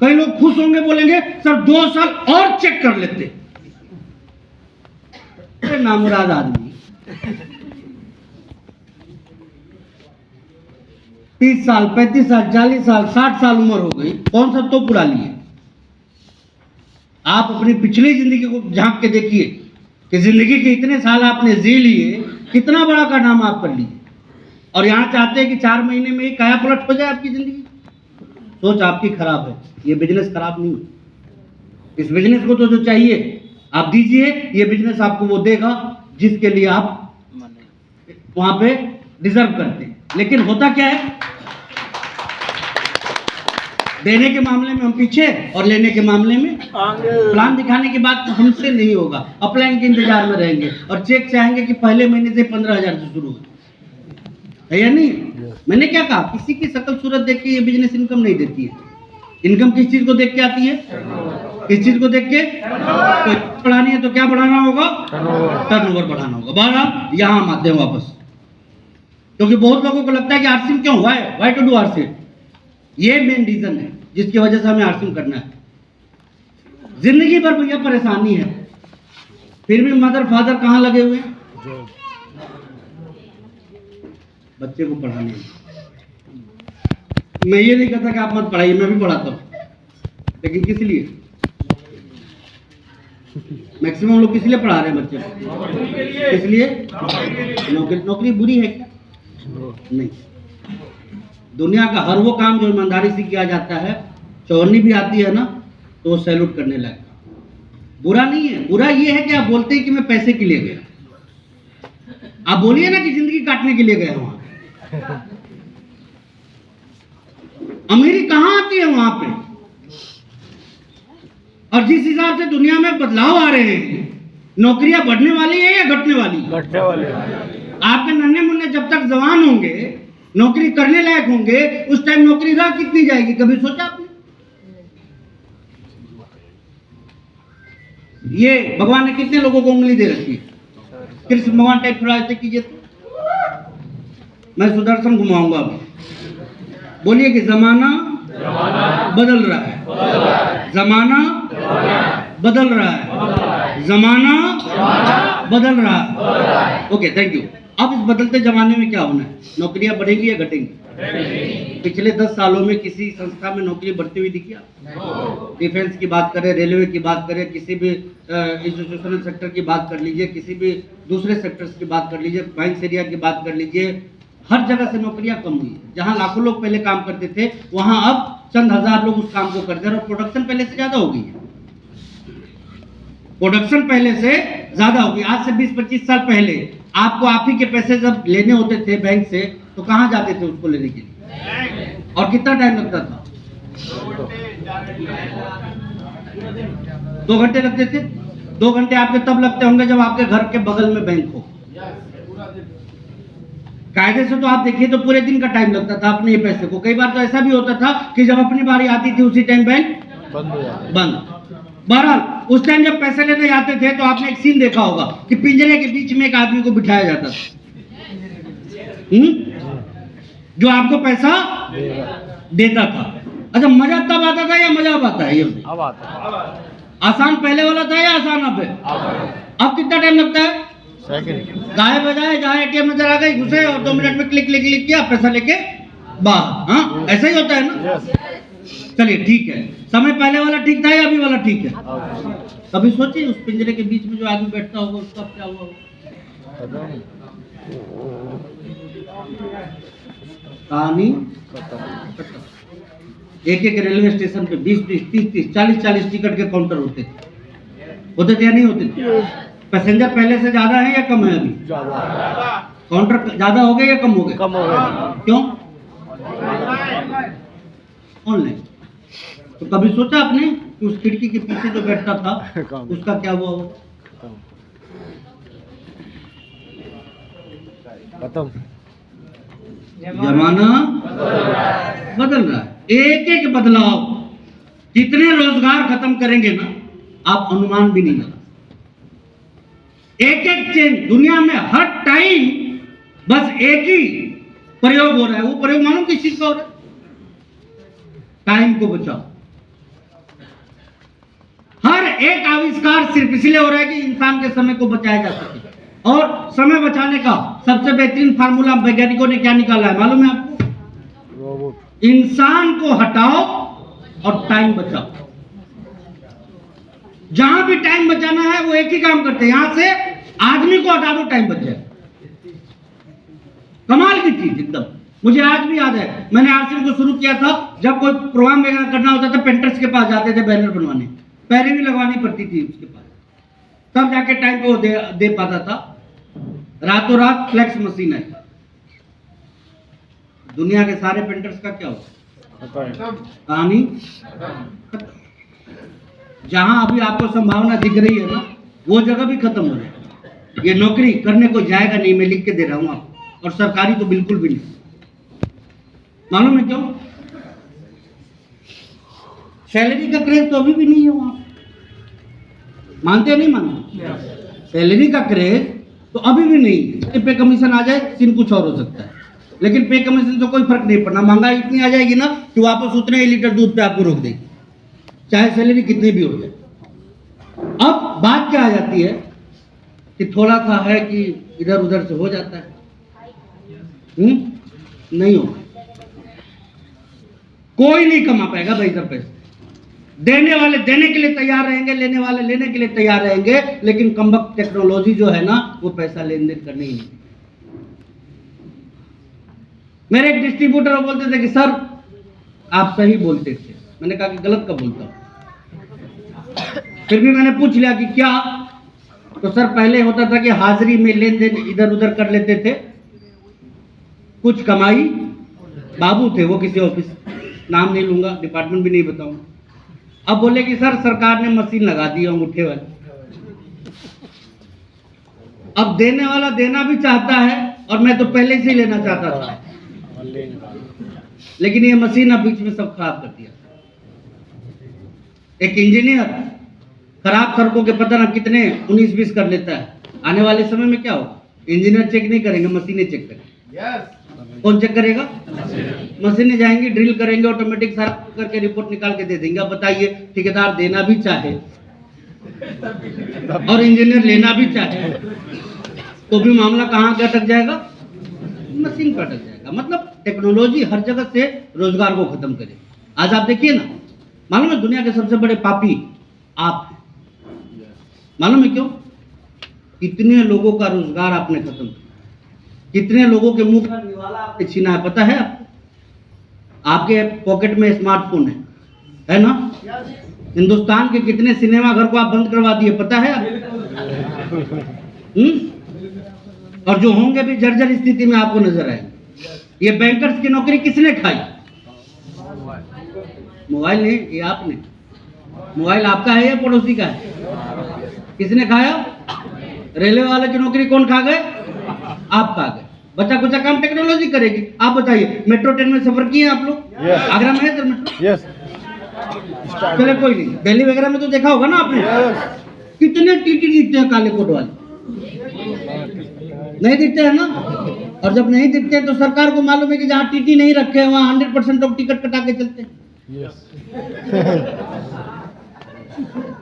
कई लोग खुश होंगे, बोलेंगे सर 2 साल और चेक कर लेते। अरे नामुराद आदमी, 30 साल, 35 साल, 40 साल, 60 साल उम्र हो गई, कौन सा तो पुरा लिए? आप अपनी पिछली जिंदगी को झांक के देखिए कि जिंदगी के इतने साल आपने जी लिए, कितना बड़ा कारनामा आप कर लिए, और यहाँ चाहते हैं कि 4 महीने में ही काया पलट हो जाए आपकी जिंदगी। सोच आपकी खराब है, ये बिजनेस खराब नहीं है। इस बिजनेस को तो जो चाहिए आप दीजिए, ये बिजनेस आपको वो देगा जिसके लिए आप वहां पे डिजर्व करते हैं। लेकिन होता क्या है, देने के मामले में हम पीछे और लेने के मामले में प्लान दिखाने के बाद हमसे नहीं होगा, अपलाइन के इंतजार में रहेंगे और चेक चाहेंगे कि पहले महीने से 15,000 से शुरू है या नहीं? मैंने क्या कहा, किसी की शकल सूरत देख के ये बिजनेस इनकम नहीं देती है। इनकम किस चीज को देख के आती है? किस चीज को देख के? तो बढ़ानी है तो क्या बढ़ाना होगा? टर्नओवर बढ़ाना होगा। बहरहाल यहाँ हम आते हैं वापस, क्योंकि बहुत लोगों को लगता है कि आरसीएम क्यों, व्हाई टू डू आरसीएम। ये मेन रीजन है जिसकी वजह से हमें आरसीएम करना है। जिंदगी भर भैया परेशानी है, फिर भी मदर फादर कहाँ लगे हुए हैं? बच्चे को पढ़ाने में। मैं ये नहीं कहता कि आप मत पढ़ाइए, मैं भी पढ़ाता हूँ, लेकिन किस लिए? मैक्सिमम लोग किस लिए पढ़ा रहे हैं बच्चे को? किस लिए? नौकरी बुरी है क्या? नहीं, दुनिया का हर वो काम जो ईमानदारी से किया जाता है, चौनी भी आती है ना, तो वो सैल्यूट करने लगता। बुरा नहीं है, बुरा ये है कि आप बोलते हैं कि मैं पैसे के लिए गया। आप बोलिए ना कि जिंदगी काटने के लिए गए वहां। अमीरी कहां आती है वहां पे? और जिस हिसाब से दुनिया में बदलाव आ रहे हैं, नौकरियां बढ़ने वाली है या घटने वाली? घटने वाले। आपके नन्हे मुन्ने जब तक जवान होंगे, नौकरी करने लायक होंगे, उस टाइम नौकरी रह कितनी जाएगी, कभी सोचा आपने? ये भगवान ने कितने लोगों को उंगली दे रखी है? कृष्ण भगवान टाइप थोड़ा ऐसे कीजिए तो मैं सुदर्शन घुमाऊंगा अभी। बोलिए कि जमाना बदल रहा है, जमाना बदल रहा है, जमाना बदल रहा है। Okay, thank you. अब इस बदलते जमाने में क्या होना है? नौकरियां बढ़ेंगी या घटेंगी? पिछले 10 सालों में किसी संस्था में नौकरी बढ़ती हुई दिखी? डिफेंस की बात करें, रेलवे की बात करें, किसी भी इंस्टीट्यूशनल सेक्टर की बात कर लीजिए, किसी भी दूसरे सेक्टर्स की बात कर लीजिए, फाइनेंस एरिया की बात कर लीजिए, हर जगह से नौकरियां कम हुई है। जहां लाखों लोग पहले काम करते थे, वहां अब चंद हजार लोग उस काम को करते हैं और प्रोडक्शन पहले से ज्यादा हो गई है। प्रोडक्शन पहले से ज्यादा हो गई। आज से 20-25 साल पहले आपको आप ही के पैसे जब लेने होते थे बैंक से, तो कहां जाते थे उसको लेने के लिए? और कितना टाइम लगता था? 2 घंटे लगते थे। 2 घंटे आपके तब लगते होंगे जब आपके घर के बगल में बैंक हो। कायदे से तो आप देखिए तो पूरे दिन का टाइम लगता था अपने पैसे को। कई बार तो ऐसा भी होता था कि जब अपनी बारी आती थी उसी टाइम बैंक बंद। बहरहाल उस टाइम जब पैसे लेने जाते थे तो आपने एक सीन देखा होगा कि पिंजरे के बीच में एक आदमी को बिठाया जाता था, जो आपको पैसा देता था। अच्छा, मजा तब आता था या मजा अब आता है? ये अब आता। आसान पहले वाला था या आसान अब है? अब कितना टाइम लगता है? गाय बजाए, जहाँ एटीएम नजर आ गई, घुसे और 2 मिनट में क्लिक क्लिक क्लिक किया, पैसा लेके बाहर। हाँ, ऐसा ही होता है ना? चलिए ठीक है। समय पहले वाला ठीक था या अभी वाला ठीक है? कभी सोचिए उस पिंजरे के बीच में जो आदमी बैठता होगा उसका क्या हुआ होगा? कहानी एक एक रेलवे स्टेशन पे 20-20, 30-30, 40-40 टिकट के काउंटर होते थे या नहीं होते थे? पैसेंजर पहले से ज्यादा है या कम है? अभी काउंटर ज्यादा हो गए या कम हो गए? कम हो गए। क्यों? ऑनलाइन। तो कभी सोचा आपने कि उस खिड़की के पीछे जो बैठता था उसका क्या हुआ हो? खत्म। जमाना बदल रहा है। एक एक बदलाव कितने रोजगार खत्म करेंगे ना, आप अनुमान भी नहीं लगा। एक एक चेंज दुनिया में हर टाइम बस एक ही प्रयोग हो रहा है। वो प्रयोग मालूम किस चीज का हो रहा है? टाइम को बचाओ। हर एक आविष्कार सिर्फ इसलिए हो रहा है कि इंसान के समय को बचाया जा सके। और समय बचाने का सबसे बेहतरीन फार्मूला वैज्ञानिकों ने क्या निकाला है मालूम है आपको? रोबोट। इंसान को हटाओ और टाइम बचाओ। जहां भी टाइम बचाना है वो एक ही काम करते हैं, यहां से आदमी को हटा दो, टाइम बच जाए। कमाल की चीज एकदम। मुझे आज भी याद है, मैंने आरसीएम को शुरू किया था, जब कोई प्रोग्राम वगैरह करना होता था पेंटर्स के पास जाते थे बैनर बनवाने, पैरे भी लगवानी पड़ती थी उसके पास, तब जाके टाइम पे वो दे पाता था। रातों रात फ्लैक्स मशीन है। दुनिया के सारे पेंटर्स का क्या होगा? कहानी। जहां अभी आपको संभावना दिख रही है ना, वो जगह भी खत्म हो जाएगी। ये नौकरी करने को जाएगा नहीं, मैं लिख के दे रहा हूं आपको। और सरकारी तो बिल्कुल भी नहीं। मालूम है क्यों? सैलरी का क्रेज तो अभी भी नहीं है वहां। मानते हैं नहीं मानते? सैलरी का क्रेज तो अभी भी नहीं है। पे कमीशन आ जाए सीन कुछ और हो सकता है, लेकिन पे कमीशन से कोई फर्क नहीं पड़ना। महंगाई इतनी आ जाएगी ना कि वापस उतने ही लीटर दूध पे आपको रोक देगी, चाहे सैलरी कितनी भी हो जाए। अब बात क्या आ जाती है कि थोड़ा सा है कि इधर उधर से हो जाता है, नहीं होगा। कोई नहीं कमा पाएगा भाई साहब पैसे। देने वाले देने के लिए तैयार रहेंगे, लेने वाले लेने के लिए तैयार रहेंगे, लेकिन कमबख्त टेक्नोलॉजी जो है ना वो पैसा लेन देन करने ही नहीं। मेरे एक डिस्ट्रीब्यूटर बोलते थे कि सर आप सही बोलते थे। मैंने कहा कि गलत कब बोलता हूँ? फिर भी मैंने पूछ लिया कि क्या? तो सर पहले होता था कि हाजिरी में लेन देन इधर उधर कर लेते थे, कुछ कमाई, बाबू थे वो किसी ऑफिस, नाम नहीं लूंगा, डिपार्टमेंट भी नहीं बताऊंगा। अब बोले कि सर सरकार ने मशीन लगा दी अंगूठे वाली, अब देने वाला देना भी चाहता है और मैं तो पहले से ही लेना चाहता था, लेकिन ये मशीन अब बीच में सब खराब कर दिया। एक इंजीनियर खराब सड़कों के पता ना कितने 19-20 कर लेता है, आने वाले समय में क्या होगा? इंजीनियर चेक नहीं करेंगे, मशीनें चेक करेंगे। कौन चेक करेगा? मशीनें जाएंगी, ड्रिल करेंगे, ऑटोमेटिक सारा करके रिपोर्ट निकाल के दे देंगे। अब बताइए, ठेकेदार देना भी चाहे और इंजीनियर लेना भी चाहे तो भी मामला कहाँ के अटक जाएगा? मशीन पर अटक जाएगा। मतलब टेक्नोलॉजी हर जगह से रोजगार को खत्म करे। आज आप देखिए ना, मालूम है दुनिया के सबसे बड़े पापी आप हैं। मालूम है क्यों? कितने लोगों का रोजगार आपने खत्म किया, कितने लोगों के मुंह का निवाला आपने छीना है, पता है आपको? आपके पॉकेट में स्मार्टफोन है ना? हिंदुस्तान के कितने सिनेमा घर को आप बंद करवा दिए, पता है आपको? और जो होंगे भी जर्जर स्थिति में आपको नजर आएंगे। ये बैंकर्स की नौकरी किसने खाई? मोबाइल नहीं, ये आपने। मोबाइल आपका है या पड़ोसी का है? किसने खाया? रेलवे वाले की नौकरी कौन खा गए? आप खा गए। बचा कुचा काम टेक्नोलॉजी करेगी। आप बताइए, मेट्रो ट्रेन में सफर किए आप लोग? Yes. आगरा में है सर मेट्रो? यस। चले कोई नहीं, दिल्ली वगैरह में तो देखा होगा ना आपने। कितने टीटी दिखते हैं काले कोट वाले? नहीं दिखते हैं ना? और जब नहीं दिखते हैं तो सरकार को मालूम है कि जहाँ टीटी नहीं रखे हैं वहाँ 100% लोग टिकट कटा के चलते हैं।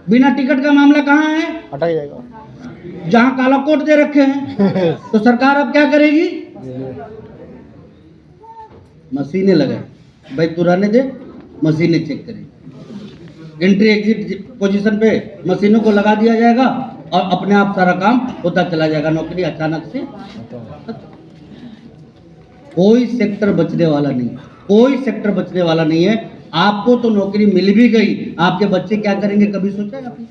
बिना टिकट का मामला कहाँ है? हटा ही जाएगा। जहाँ काला कोट दे रखे हैं। तो सरकार अब क्या करेगी? मशीनें लगाए भाई, तू रहने दे, मशीनें चेक करेगी। एंट्री एग्जिट पोजीशन पे मशीनों को लगा दिया जाएगा और अपने आप सारा काम होता चला जाएगा। नौकरी अचानक से कोई सेक्टर बचने वाला नहीं, कोई सेक्टर बचने वाला नहीं है। आपको तो नौकरी मिल भी गई, आपके बच्चे क्या करेंगे कभी सोचा है आपने?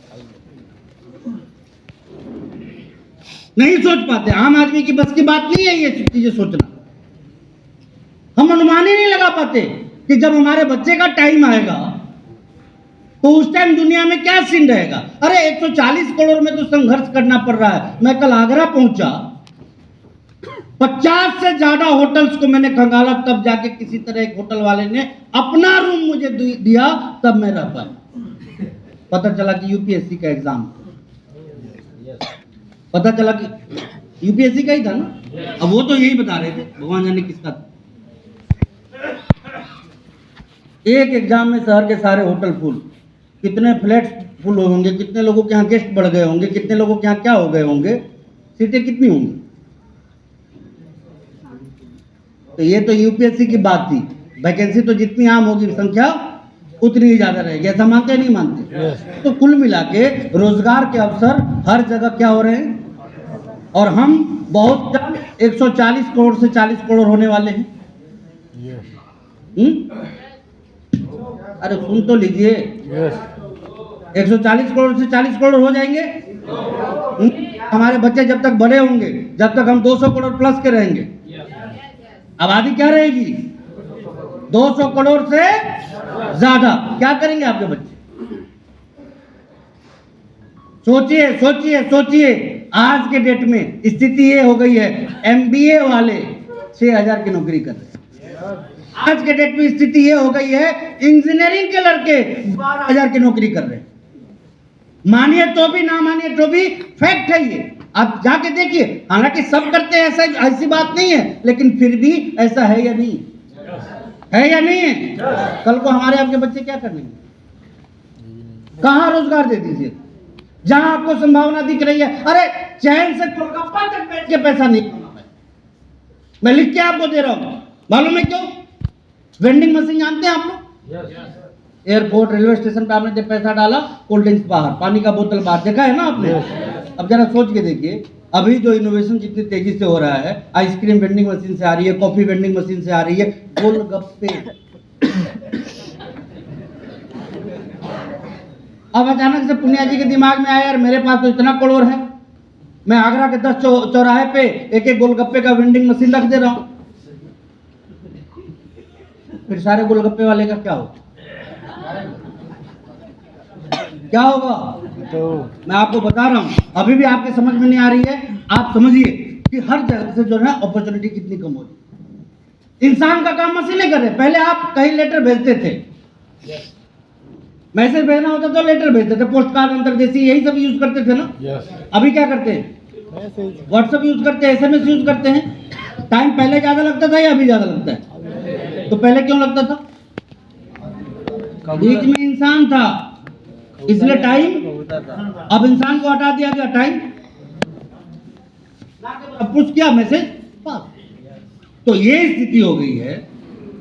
नहीं सोच पाते। आम आदमी की बस की बात नहीं है ये चीजें सोचना। हम अनुमान ही नहीं लगा पाते कि जब हमारे बच्चे का टाइम आएगा तो उस टाइम दुनिया में क्या सीन रहेगा। अरे 140 करोड़ में तो संघर्ष करना पड़ रहा है। मैं कल आगरा पहुंचा, 50 से ज्यादा होटल्स को मैंने खंगाला, तब जाके किसी तरह एक होटल वाले ने अपना रूम मुझे दिया, तब मैं रह पाया। पता चला कि यूपीएससी का एग्जाम, पता चला कि यूपीएससी का ही था ना। अब वो तो यही बता रहे थे, भगवान जाने किसका था। एक एग्जाम में शहर के सारे होटल फुल, कितने फ्लैट्स फुल होंगे, कितने लोगों के यहाँ गेस्ट बढ़ गए होंगे, कितने लोगों के यहाँ क्या हो गए होंगे, सीटें कितनी होंगी। तो ये तो यूपीएससी की बात थी। वैकेंसी तो जितनी आम होगी संख्या उतनी ही ज्यादा रहेगी। ऐसा मानते नहीं मानते? तो कुल मिला के रोजगार के अवसर हर जगह क्या हो रहे हैं, और हम बहुत जल्द 140 करोड़ से 40 करोड़ होने वाले हैं। अरे सुन तो लीजिए, 140 करोड़ से 40 करोड़ हो जाएंगे। हमारे बच्चे जब तक बड़े होंगे, जब तक हम 200 करोड़ प्लस के रहेंगे, आबादी क्या रहेगी? 200 करोड़ से ज्यादा। क्या करेंगे आपके बच्चे? सोचिए सोचिए सोचिए। आज के डेट में स्थिति ये हो गई है, एमबीए वाले 6,000 की नौकरी कर रहे हैं। आज के डेट में स्थिति ये हो गई है, इंजीनियरिंग के लड़के 12,000 की नौकरी कर रहे हैं। मानिए तो भी, ना मानिए तो भी, फैक्ट है ये। आप जाके देखिए। हालांकि सब करते हैं ऐसा, ऐसी बात नहीं है, लेकिन फिर भी ऐसा है या नहीं है? या नहीं है? कल को हमारे आपके बच्चे क्या करेंगे? कहां रोजगार दे दीजिए जहां आपको संभावना दिख रही है। अरे चैन से गोलगप्पा तक बैठ के पैसा नहीं कमाना है। मैं लिख के आपको दे रहा हूं। मालूम है क्यों? वेंडिंग मशीन जानते हैं आप लोग? एयरपोर्ट, रेलवे स्टेशन पे आपने जब पैसा डाला, कोल्ड ड्रिंक्स बाहर, पानी का बोतल बाहर, देखा है ना आपने? अब जरा सोच के देखिए, अभी जो इनोवेशन जितनी तेजी से हो रहा है, आइसक्रीम वेंडिंग मशीन से आ रही है, कॉफी वेंडिंग मशीन से आ रही है, गोलगप्पे। अब अचानक से पुनिया जी के दिमाग में आया, यार मेरे पास तो इतना करोड़ है, मैं आगरा के 10 चौराहे पे एक एक गोलगप्पे का वेंडिंग मशीन रख दे रहा हूं। फिर सारे गोलगप्पे वाले का क्या होगा? क्या होगा? तो मैं आपको बता रहा हूं, अभी भी आपके समझ में नहीं आ रही है। आप समझिए कि हर जगह से जो है अपॉर्चुनिटी कितनी कम हो रही है। इंसान का काम मशीनें कर रहे। पहले आप कहीं लेटर भेजते थे, मैसेज भेजना होता तो लेटर भेजते थे, पोस्ट कार्ड, अंतर्देशीय, यही सब यूज करते थे ना। अभी क्या करते हैं? व्हाट्सएप यूज करते हैं, SMS यूज करते हैं। टाइम पहले ज्यादा लगता था या अभी ज्यादा लगता है? तो पहले क्यों लगता था? बीच में इंसान था, इसलिए टाइम। अब इंसान को हटा दिया गया, टाइम। अब पुश किया, मैसेज पास। तो ये स्थिति हो गई है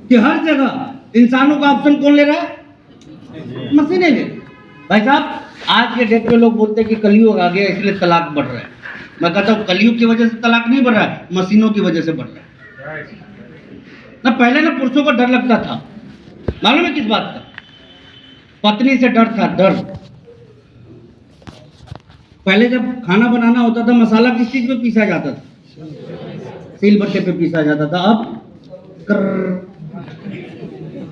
कि हर जगह इंसानों का ऑप्शन कौन ले रहा है? मशीनें ले। भाई साहब, आज के डेट में लोग बोलते हैं कि कलयुग आ गया इसलिए तलाक बढ़ रहा है। मैं कहता हूँ कलयुग की वजह से तलाक नहीं बढ़ रहा है, मशीनों की वजह से बढ़ रहा है। ना पहले ना पुरुषों को डर लगता था, मालूम है किस बात का? पत्नी से डर था, डर। पहले जब खाना बनाना होता था, मसाला किस चीज पे पीसा जाता था? सिलबट्टे पे पीसा जाता था। अब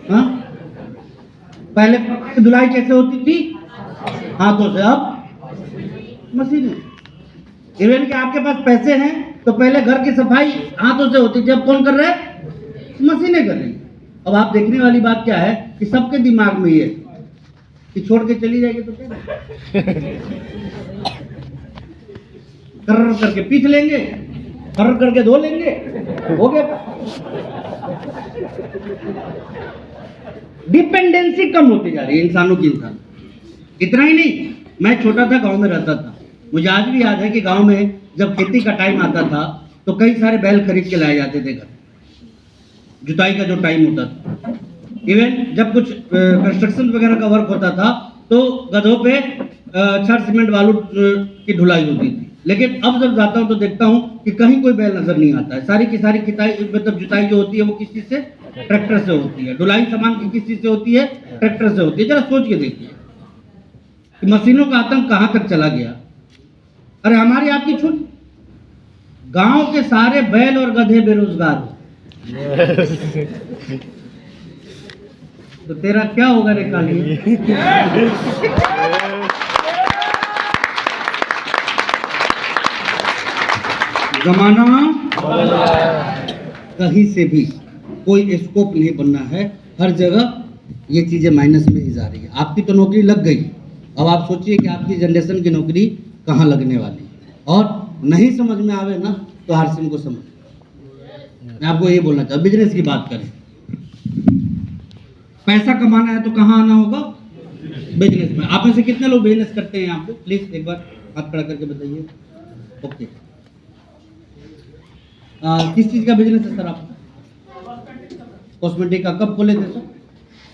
हाँ? पहले धुलाई कैसे होती थी? हाथों से। अब मशीन। इवन कि आपके पास पैसे हैं तो पहले घर की सफाई हाथों से होती थी, अब कौन कर रहा है? मशीनें कर रही। अब आप देखने वाली बात क्या है कि सबके दिमाग में ये कि छोड़ के चली जाएगी तो क्या कर करके पीस लेंगे, कर करके धो लेंगे, हो गया। डिपेंडेंसी कम होती जा रही है इंसानों की। इंसान इतना ही नहीं, मैं छोटा था, गांव में रहता था, मुझे आज भी याद है कि गांव में जब खेती का टाइम आता था तो कई सारे बैल खरीद के लाए जाते थे घर। जुताई का जो टाइम होता था, इवन जब कुछ कंस्ट्रक्शन वगैरह का वर्क होता था तो गधों पे छड़ सीमेंट बालू की ढुलाई होती थी। लेकिन अब जब जाता हूं तो देखता हूं कि कहीं कोई बैल नजर नहीं आता है। सारी की सारी मतलब जुताई जो होती है वो किस चीज से? ट्रैक्टर से होती है। ढुलाई सामान की किस चीज से होती है? ट्रैक्टर से होती है। जरा सोच के देखिए कि मशीनों का आतंक कहां तक चला गया। अरे हमारी आपकी छूट, गांव के सारे बैल और गधे बेरोजगार। तो तेरा क्या होगा रे काली? जमाना कहीं से भी कोई स्कोप नहीं बनना है, हर जगह ये चीजें माइनस में ही जा रही है। आपकी तो नौकरी लग गई, अब आप सोचिए कि आपकी जनरेशन की नौकरी कहाँ लगने वाली है। और नहीं समझ में आवे ना तो हर सिम को समझ। मैं आपको ये बोलना चाहता, बिजनेस की बात करें, पैसा कमाना है तो कहाँ आना होगा? बिजनेस में। आप में से कितने लोग बिजनेस करते हैं यहाँ पे? प्लीज एक बार हाथ खड़ा करके बताइए। ओके, किस चीज का बिजनेस है सर आपका? कॉस्मेटिक का। कब खोले थे सर?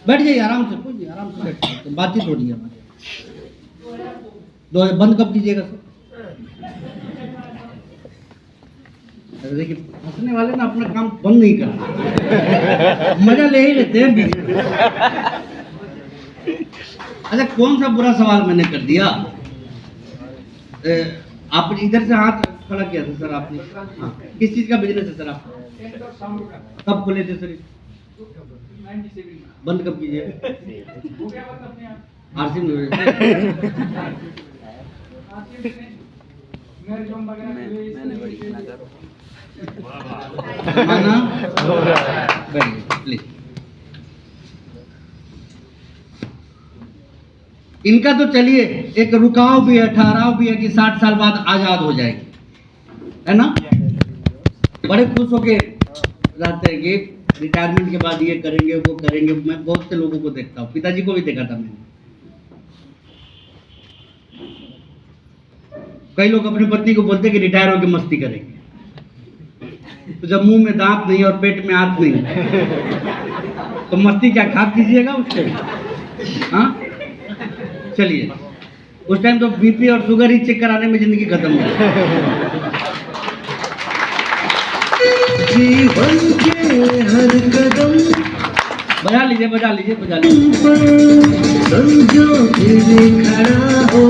बैठ जाइए आराम से, कोई आराम से बैठ सकते, बातचीत हो रही है हमारी। बंद कब कीजिएगा सर? देखिए हंसने वाले ना अपना काम बंद नहीं करते, मजा ले ही लेते हैं बीच में। अच्छा, कौन सा बुरा सवाल मैंने कर दिया? आप इधर से हाथ खड़ा किया था सर आपने। हाँ, किस चीज का बिजनेस है सर आपका? कब खोले थे सर? बंद कब कीजिए? RC please. इनका तो चलिए एक रुकाव भी है, ठहराव भी है कि 60 साल बाद आजाद हो जाएगी, है ना? बड़े खुश होके रहते हैं कि रिटायरमेंट के बाद ये करेंगे वो करेंगे। मैं बहुत से लोगों को देखता हूँ, पिताजी को भी देखा था मैंने। कई लोग अपनी पत्नी को बोलते कि रिटायर होकर मस्ती करेंगे, तो जब मुंह में दांत नहीं और पेट में आंत नहीं तो मस्ती क्या खा कीजिएगा उससे? हाँ, चलिए उस टाइम तो बीपी और शुगर ही चेक कराने में जिंदगी खत्म हो गई। जीवन के हर कदम बजा लीजिए बजा लीजिए बजा लीजिए। समझो फिर खड़ा हो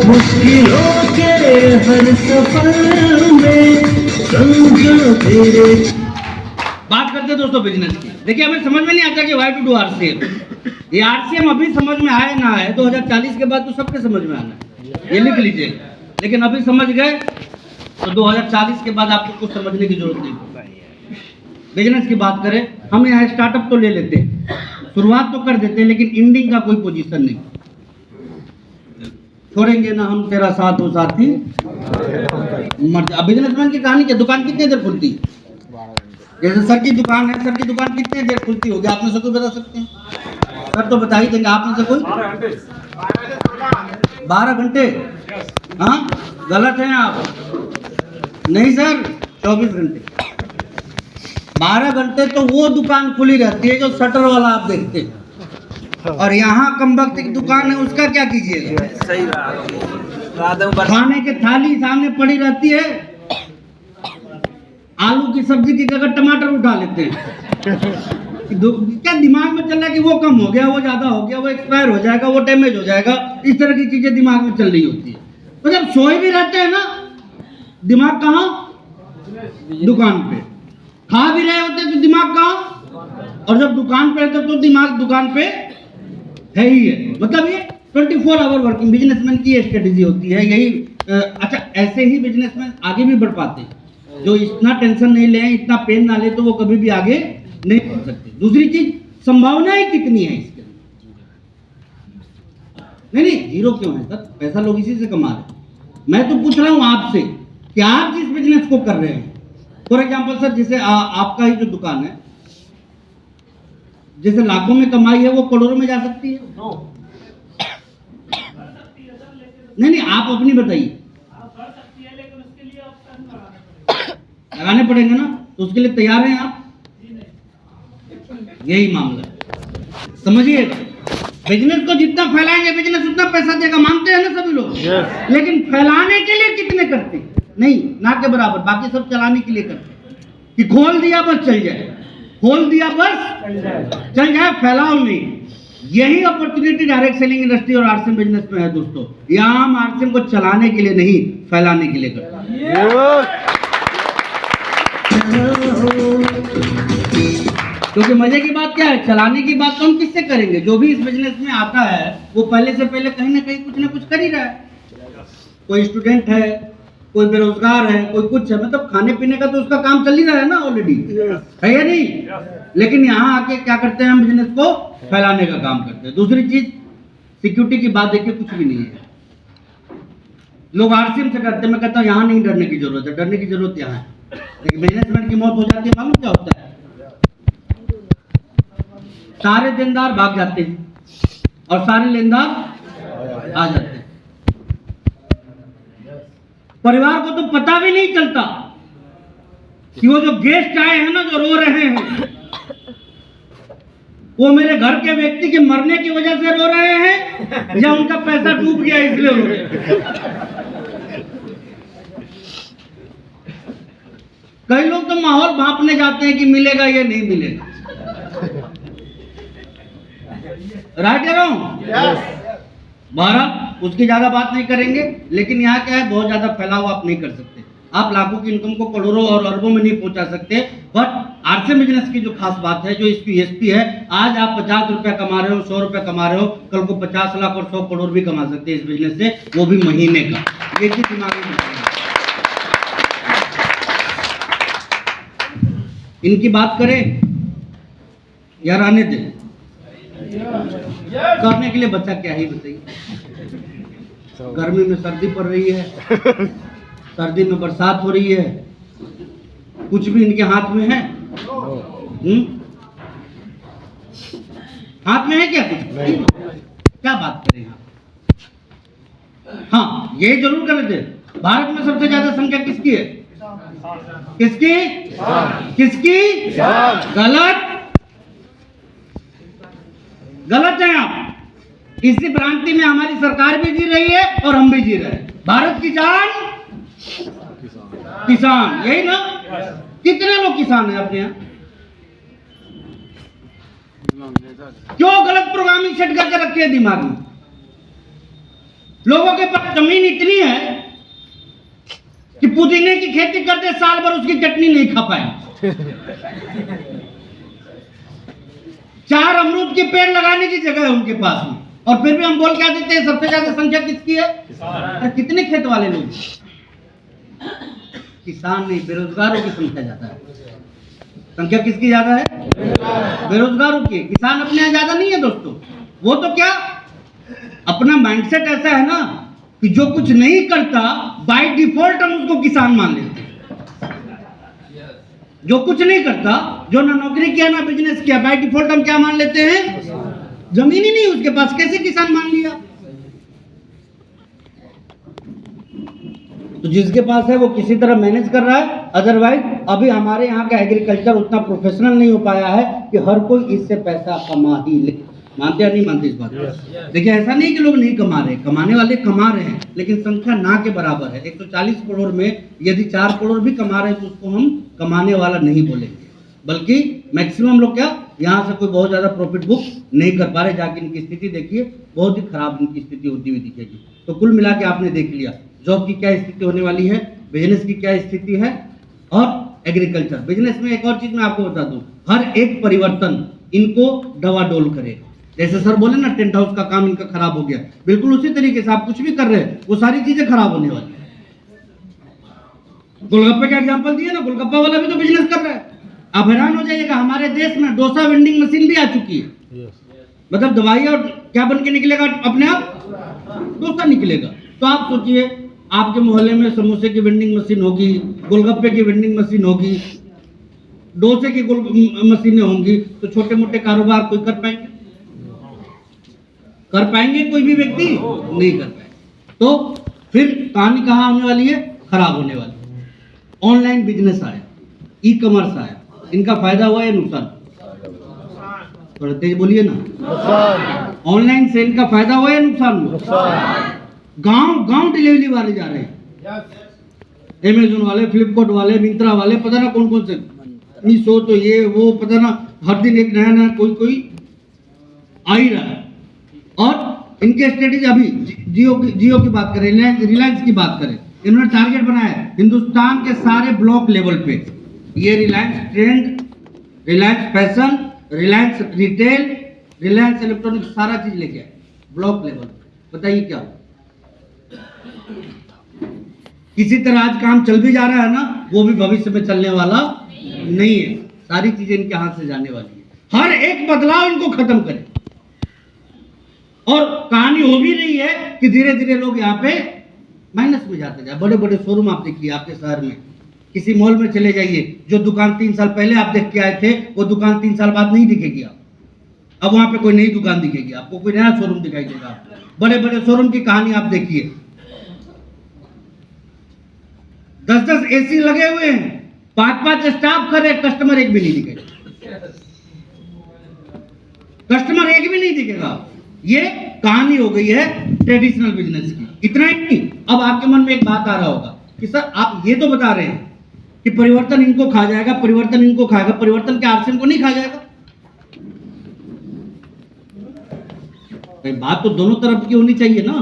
मुश्किलों के हर सफर में, समझो फिर। बात करते हैं दोस्तों बिजनेस की। देखिए हमें समझ में नहीं आता कि वाई टू डू आरसीएम। ये आरसीएम अभी समझ में आए ना आए, 2040 के बाद तो सबके समझ में आना है, ये लिख लीजिए। लेकिन अभी समझ गए तो 2040 के बाद आपको कुछ समझने की जरूरत नहीं। बिजनेस की बात करें, हम यहाँ स्टार्टअप तो ले लेते हैं, शुरुआत तो कर देते हैं, लेकिन एंडिंग का कोई पोजीशन नहीं। छोड़ेंगे ना हम तेरा साथ हो साथी मर जा। बिजनेसमैन की कहानी क्या, दुकान कितनी देर खुलती है? जैसे सर की दुकान है, सर की दुकान कितनी देर खुलती होगी, आप में से कोई बता सकते हैं? सर तो बता ही देंगे, आप में से कोई? 12 घंटे। हाँ गलत हैं आप, नहीं सर 24 घंटे। 12 घंटे तो वो दुकान खुली रहती है जो शटर वाला आप देखते हैं, और यहाँ कमबख्त की दुकान है, उसका क्या कीजिएगा? सही बात। खाने की थाली सामने पड़ी रहती है, आलू की सब्जी की जगह टमाटर उठा लेते हैं। क्या दिमाग में चल रहा है कि वो कम हो गया, वो ज्यादा हो गया, वो एक्सपायर हो जाएगा, वो डैमेज हो जाएगा, इस तरह की चीजें दिमाग में चल रही होती है। तो जब सोए भी रहते हैं ना, दिमाग कहाँ? दुकान पे। खा भी रहे होते तो दिमाग कहाँ? और जब दुकान पे रहते तो दिमाग दुकान पे है ही है। मतलब ये 24 आवर वर्किंग बिजनेसमैन की स्ट्रेटेजी होती है यही। अच्छा, ऐसे ही बिजनेसमैन आगे भी बढ़ पाते हैं, जो इतना टेंशन नहीं ले, इतना पेन ना ले, तो वो कभी भी आगे नहीं बढ़ सकते। दूसरी चीज, संभावनाएं कितनी है इसके? नहीं जीरो क्यों है सर, पैसा लोग इसी से कमा रहे हैं। मैं तो पूछ रहा हूं आपसे कि आप जिस बिजनेस को कर रहे हैं, फॉर एग्जाम्पल सर, जैसे आपका ही जो दुकान है, जैसे लाखों में कमाई है वो करोड़ों में जा सकती है। नहीं आप अपनी बताइए। लगाने पड़ेंगे ना, तो उसके लिए तैयार हैं आप? यही मामला है, समझिए। बिजनेस को जितना फैलाएंगे बिजनेस उतना पैसा देगा, मानते हैं ना सभी लोग? लेकिन फैलाने के लिए कितने करते? नहीं, ना के बराबर। बाकी सब चलाने के लिए करते कि खोल दिया बस चल जाए, खोल दिया बस चल जाए, फैलाओ नहीं। यही अपॉर्चुनिटी डायरेक्ट सेलिंग इंडस्ट्री और आरसीएम बिजनेस में है दोस्तों। यहाँ हम आरसीएम को चलाने के लिए नहीं, फैलाने के लिए करते हैं। क्योंकि मजे की बात क्या है, चलाने की बात तो हम किससे करेंगे? जो भी इस बिजनेस में आता है वो पहले से पहले कहीं ना कहीं कुछ ना कुछ कर ही रहा है। कोई स्टूडेंट है, कोई बेरोजगार है, कोई कुछ है, मतलब खाने पीने का तो उसका काम चल ही रहा है ना ऑलरेडी, है या नहीं? लेकिन यहाँ आके क्या करते हैं, हम बिजनेस को फैलाने का काम करते हैं। दूसरी चीज, सिक्योरिटी की बात देखिए, कुछ भी नहीं है। लोग आरसीएम से डरते हैं, मैं कहता हूँ यहाँ नहीं डरने की जरूरत है, डरने की जरूरत यहाँ है। लेकिन बिजनेसमैन की मौत हो जाती है, मालूम क्या होता है? सारे देनदार भाग जाते हैं और सारे लेनदार आ जाते हैं। परिवार को तो पता भी नहीं चलता कि वो जो गेस्ट आए हैं ना, जो रो रहे हैं, वो मेरे घर के व्यक्ति के मरने की वजह से रो रहे हैं या उनका पैसा डूब गया इसलिए रो रहे हैं। कई लोग तो माहौल भांपने जाते हैं कि मिलेगा या नहीं मिलेगा। राइट कह रहा हूं? भारत उसकी ज्यादा बात नहीं करेंगे, लेकिन यहाँ क्या है, बहुत ज्यादा फैलाव आप नहीं कर सकते। आप लाखों की इनकम को करोड़ों और अरबों में नहीं पहुंचा सकते। बट आरसीएम बिजनेस की जो खास बात है, जो इसकी यूएसपी है, आज आप 50 रुपया कमा रहे हो, 100 रुपया कमा रहे हो, कल को 50 लाख और 100 करोड़ भी कमा सकते हैं इस बिजनेस से, वो भी महीने का। ये चीज दिमाग में रखिए। इनकी बात करें या रहने दें? करने के लिए बच्चा क्या ही बताइए। गर्मी में सर्दी पड़ रही है, सर्दी में बरसात हो रही है, कुछ भी इनके हाथ में है? हाथ में है क्या कुछ? क्या बात करें आप? हाँ, ये जरूर कर लेते, भारत में सबसे ज्यादा संख्या किसकी है? किसकी? किसकी? गलत, गलत है आप। इसी भ्रांति में हमारी सरकार भी जी रही है और हम भी जी रहे हैं। भारत की जान किसान, यही ना? कितने लोग किसान हैं अपने यहाँ? क्यों गलत प्रोग्रामिंग सेट करके रखे है दिमाग में? लोगों के पास जमीन इतनी है कि पुदीने की खेती करते साल भर उसकी चटनी नहीं खा पाए। 4 अमरूद के पेड़ लगाने की जगह है उनके पास में, और फिर भी हम बोल क्या देते हैं सबसे ज्यादा संख्या किसकी है? कितने खेत वाले लोग? किसान नहीं, बेरोजगारों की संख्या ज्यादा है। संख्या किसकी ज्यादा है? बेरोजगारों की। किसान अपने यहाँ ज्यादा नहीं है दोस्तों। वो तो क्या, अपना माइंडसेट ऐसा है ना कि जो कुछ नहीं करता बाय डिफॉल्ट हम उसको किसान मान लेते हैं। जो कुछ नहीं करता, जो ना नौकरी किया ना बिजनेस किया, बाय डिफॉल्ट हम क्या मान लेते हैं? जमीन ही नहीं उसके पास, कैसे किसान मान लिया? तो जिसके पास है वो किसी तरह मैनेज कर रहा है। अदरवाइज अभी हमारे यहाँ का एग्रीकल्चर उतना प्रोफेशनल नहीं हो पाया है कि हर कोई इससे पैसा कमा ही ले। मानते या नहीं मानते इस बात को? देखिए, ऐसा नहीं कि लोग नहीं कमा रहे, कमाने वाले कमा रहे हैं, लेकिन संख्या ना के बराबर है। 140 करोड़ में यदि 4 करोड़ भी कमा रहे हैं तो उसको हम कमाने वाला नहीं बोलेंगे, बल्कि मैक्सिमम लोग क्या यहाँ से कोई बहुत ज़्यादा प्रॉफिट बुक नहीं कर पा रहे। जाके इनकी स्थिति देखिए, बहुत ही खराब इनकी स्थिति होती हुई दिखेगी। तो कुल मिला के आपने देख लिया जॉब की क्या स्थिति होने वाली है, बिजनेस की क्या स्थिति है, और एग्रीकल्चर। बिजनेस में एक और चीज़ मैं आपको बता दूं, हर एक परिवर्तन इनको डवाडोल करेगा। जैसे सर बोले ना, टेंट हाउस का काम इनका खराब हो गया, बिल्कुल उसी तरीके से आप कुछ भी कर रहे हैं वो सारी चीजें खराब होने वाली है। गोलगप्पे का एग्जांपल दिए ना, गोलगप्पा वाला भी तो बिजनेस कर रहा है। आप हैरान हो जाइएगा, हमारे देश में डोसा वेंडिंग मशीन भी आ चुकी है। मतलब दवाई और क्या बन के निकलेगा अपने आप? डोसा निकलेगा। तो आप सोचिए, आपके मोहल्ले में समोसे की वेंडिंग मशीन होगी, गोलगप्पे की वेंडिंग मशीन होगी, डोसे की मशीनें होंगी, तो छोटे मोटे कारोबार कोई कर पाएंगे? कर पाएंगे कोई भी व्यक्ति? नहीं कर पाएंगे। तो फिर कहानी कहाँ होने वाली है? खराब होने वाली है। ऑनलाइन बिजनेस आया, ई कॉमर्स आया, इनका फायदा हुआ या नुकसान? थोड़ा तेज बोलिए ना। ऑनलाइन से इनका फायदा हुआ या नुकसान हुआ? गांव गांव डिलीवरी वाले जा रहे हैं, अमेज़न वाले, फ्लिपकार्ट वाले, मिंत्रा वाले, पता ना कौन कौन से, मीशो, तो ये वो, पता ना हर दिन एक नया नया कोई आ ही रहा है। और इनके स्ट्रेटेजी अभी जियो की बात करें, रिलायंस की बात करें, इन्होंने टारगेट बनाया है हिंदुस्तान के सारे ब्लॉक लेवल पे। ये Reliance trend, Reliance fashion, Reliance retail, Reliance electronics, सारा चीज लेके आए ब्लॉक लेवल पे। बताइए क्या? किसी तरह आज काम चल भी जा रहा है ना, वो भी भविष्य में चलने वाला नहीं है। सारी चीजें इनके हाथ से जाने वाली है। हर एक बदलाव इनको खत्म करें। और कहानी हो भी रही है कि धीरे धीरे लोग यहाँ पे माइनस में जाते जाए। बड़े बड़े शोरूम आप देखिए आपके शहर में, किसी मॉल में चले जाइए, जो दुकान 3 साल पहले आप देख के आए थे वो दुकान 3 साल बाद नहीं दिखेगी। अब वहां पे कोई नई दुकान दिखेगी, आपको कोई नया शोरूम दिखाई देगा। बड़े बड़े शोरूम की कहानी आप देखिए, 10-10 एसी लगे हुए हैं, 5-5 स्टाफ खड़े, कस्टमर एक भी नहीं दिखेगा। कस्टमर एक भी नहीं दिखेगा। ये कहानी हो गई है ट्रेडिशनल बिजनेस की। इतना ही नहीं, अब आपके मन में एक बात आ रहा होगा कि सर आप ये तो बता रहे हैं कि परिवर्तन इनको खा जाएगा, परिवर्तन इनको खाएगा, परिवर्तन के आरसीएम को नहीं खा जाएगा? बात तो दोनों तरफ की होनी चाहिए ना।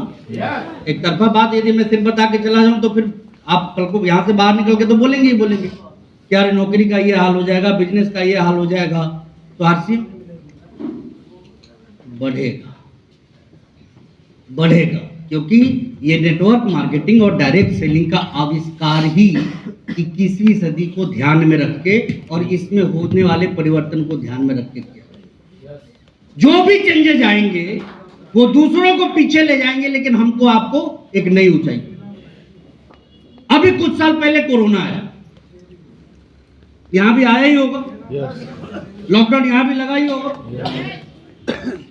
एक तरफा बात यदि मैं सिर्फ बता के चला जाऊं तो फिर आप कल को यहाँ से बाहर निकल के तो बोलेंगे ही बोलेंगे कि यार नौकरी का ये हाल हो जाएगा, बिजनेस का ये हाल हो जाएगा, तो आरसीएम बढ़ेगा। क्योंकि ये नेटवर्क मार्केटिंग और डायरेक्ट सेलिंग का आविष्कार ही 21वीं सदी को ध्यान में रख के और इसमें होने वाले परिवर्तन को ध्यान में रख के किया। जो भी चेंजेस आएंगे वो दूसरों को पीछे ले जाएंगे, लेकिन हमको आपको एक नई ऊंचाई। अभी कुछ साल पहले कोरोना आया, यहां भी आया ही होगा, लॉकडाउन यहां भी लगा ही होगा।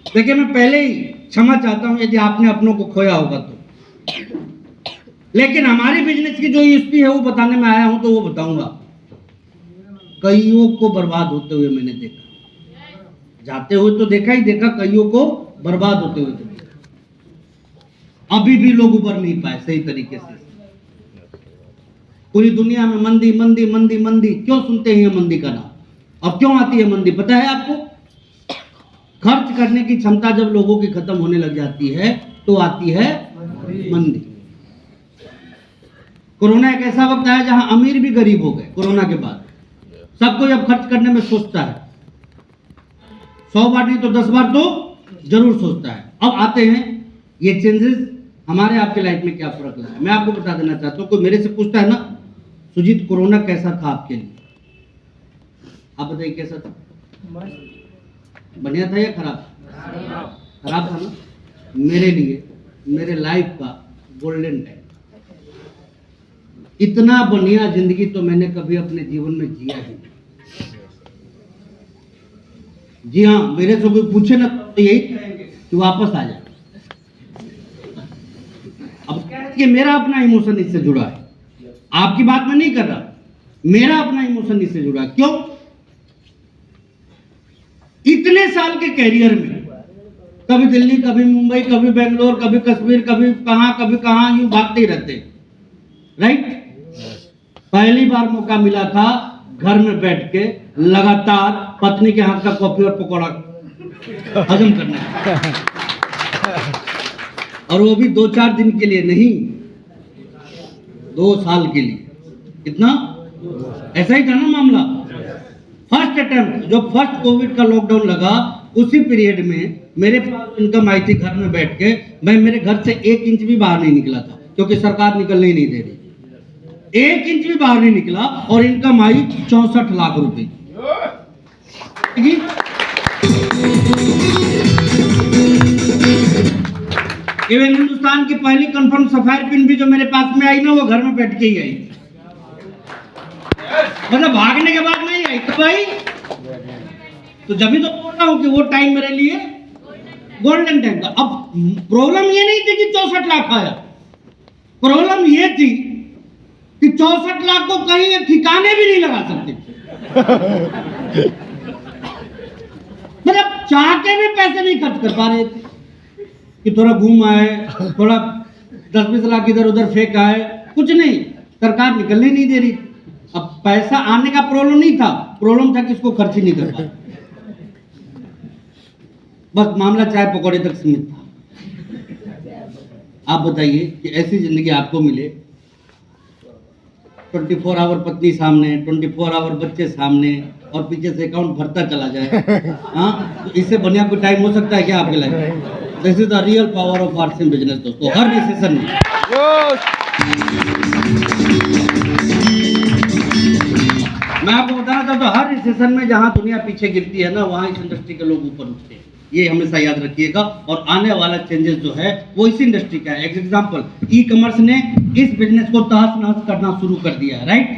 देखिए, मैं पहले ही क्षमा चाहता हूं यदि आपने अपनों को खोया होगा तो, लेकिन हमारी बिजनेस की जो हिस्ट्री है वो बताने में आया हूं तो वो बताऊंगा। कईयों को बर्बाद होते हुए मैंने देखा, जाते हुए तो देखा ही देखा, कईयों को बर्बाद होते हुए देखा। अभी भी लोग उबर नहीं पाए सही तरीके से। पूरी दुनिया में मंदी मंदी मंदी मंदी, क्यों सुनते हैं मंदी का नाम और क्यों आती है मंदी पता है आपको? खर्च करने की क्षमता जब लोगों की खत्म होने लग जाती है तो आती है मंदी। कोरोना एक ऐसा वक्त आया जहां अमीर भी गरीब हो गए। कोरोना के बाद सब कोई अब खर्च करने में सोचता है, 100 बार नहीं तो 10 बार तो जरूर सोचता है। अब आते हैं ये चेंजेस हमारे आपके लाइफ में क्या फर्क लाया। मैं आपको बता देना चाहता हूं, कोई मेरे से पूछता है ना सुजीत कोरोना कैसा था आपके लिए, आप बताइए कैसा था? बढ़िया था या खराब? खराब था ना। मेरे लिए मेरे लाइफ का गोल्डन टाइम। इतना बढ़िया जिंदगी तो मैंने कभी अपने जीवन में जिया ही नहीं। जी हाँ, मेरे से कोई पूछे ना तो यही कहेंगे कि वापस आ जाए। अब क्या है कि मेरा अपना इमोशन इससे जुड़ा है, आपकी बात मैं नहीं कर रहा, मेरा अपना इमोशन इससे जुड़ा है। क्यों? इतने साल के कैरियर में कभी दिल्ली, कभी मुंबई, कभी बेंगलोर, कभी कश्मीर, कभी कहां यूं भागते ही रहते, राइट? पहली बार मौका मिला था घर में बैठ के लगातार पत्नी के हाथ का कॉफी और पकौड़ा हजम करने का, और वो भी 2-4 दिन के लिए नहीं, 2 साल के लिए। कितना? ऐसा ही था ना मामला। फर्स्ट अटेम्प्ट, जो फर्स्ट कोविड का लॉकडाउन लगा उसी पीरियड में मेरे पास इनकम आई थी। घर में बैठ के मैं मेरे घर से 1 इंच भी बाहर नहीं निकला था क्योंकि सरकार निकलने ही नहीं दे रही। 1 इंच भी बाहर नहीं निकला और इनकम आई 64 लाख रुपए। इवन हिंदुस्तान की पहली कंफर्म सफायर पिन भी जो मेरे पास में आई ना, वो घर में बैठ के ही आई, मतलब भागने के बाद नहीं आई। तो भाई तो जब भी तो बोल रहा हूं कि वो टाइम मेरे लिए गोल्डन टाइम था। अब प्रॉब्लम ये नहीं थी कि 64 लाख आया, प्रॉब्लम ये थी कि 64 लाख को कहीं ठिकाने भी नहीं लगा सकते। मतलब चाह के भी पैसे नहीं खर्च कर पा रहे थे कि थोड़ा घूम आए, थोड़ा 10-20 लाख इधर उधर फेंक आए, कुछ नहीं, सरकार निकलने नहीं दे रही। अब पैसा आने का प्रॉब्लम नहीं था, प्रॉब्लम था कि इसको खर्च ही नहीं कर पाए। बस मामला चाय पकौड़े तक सीमित था। आप बताइए कि ऐसी जिंदगी आपको मिले, 24 आवर पत्नी सामने, 24 आवर बच्चे सामने और पीछे से अकाउंट भरता चला जाए, हाँ, तो इससे बढ़िया कोई टाइम हो सकता है क्या आपके life? This is the real power of RCM business दोस्तों। हर रिसेशन में मैं आपको बताना चाहता हूँ, हर रिसेशन में जहां दुनिया पीछे गिरती है ना, वहां इस इंडस्ट्री के लोग ऊपर उठते हैं। ये हमेशा याद रखिएगा। और आने वाला चेंजेस जो है वो इसी इंडस्ट्री का है। एग्जांपल, ई कॉमर्स ने इस बिजनेस को तहस नहस करना शुरू कर दिया है, राइट?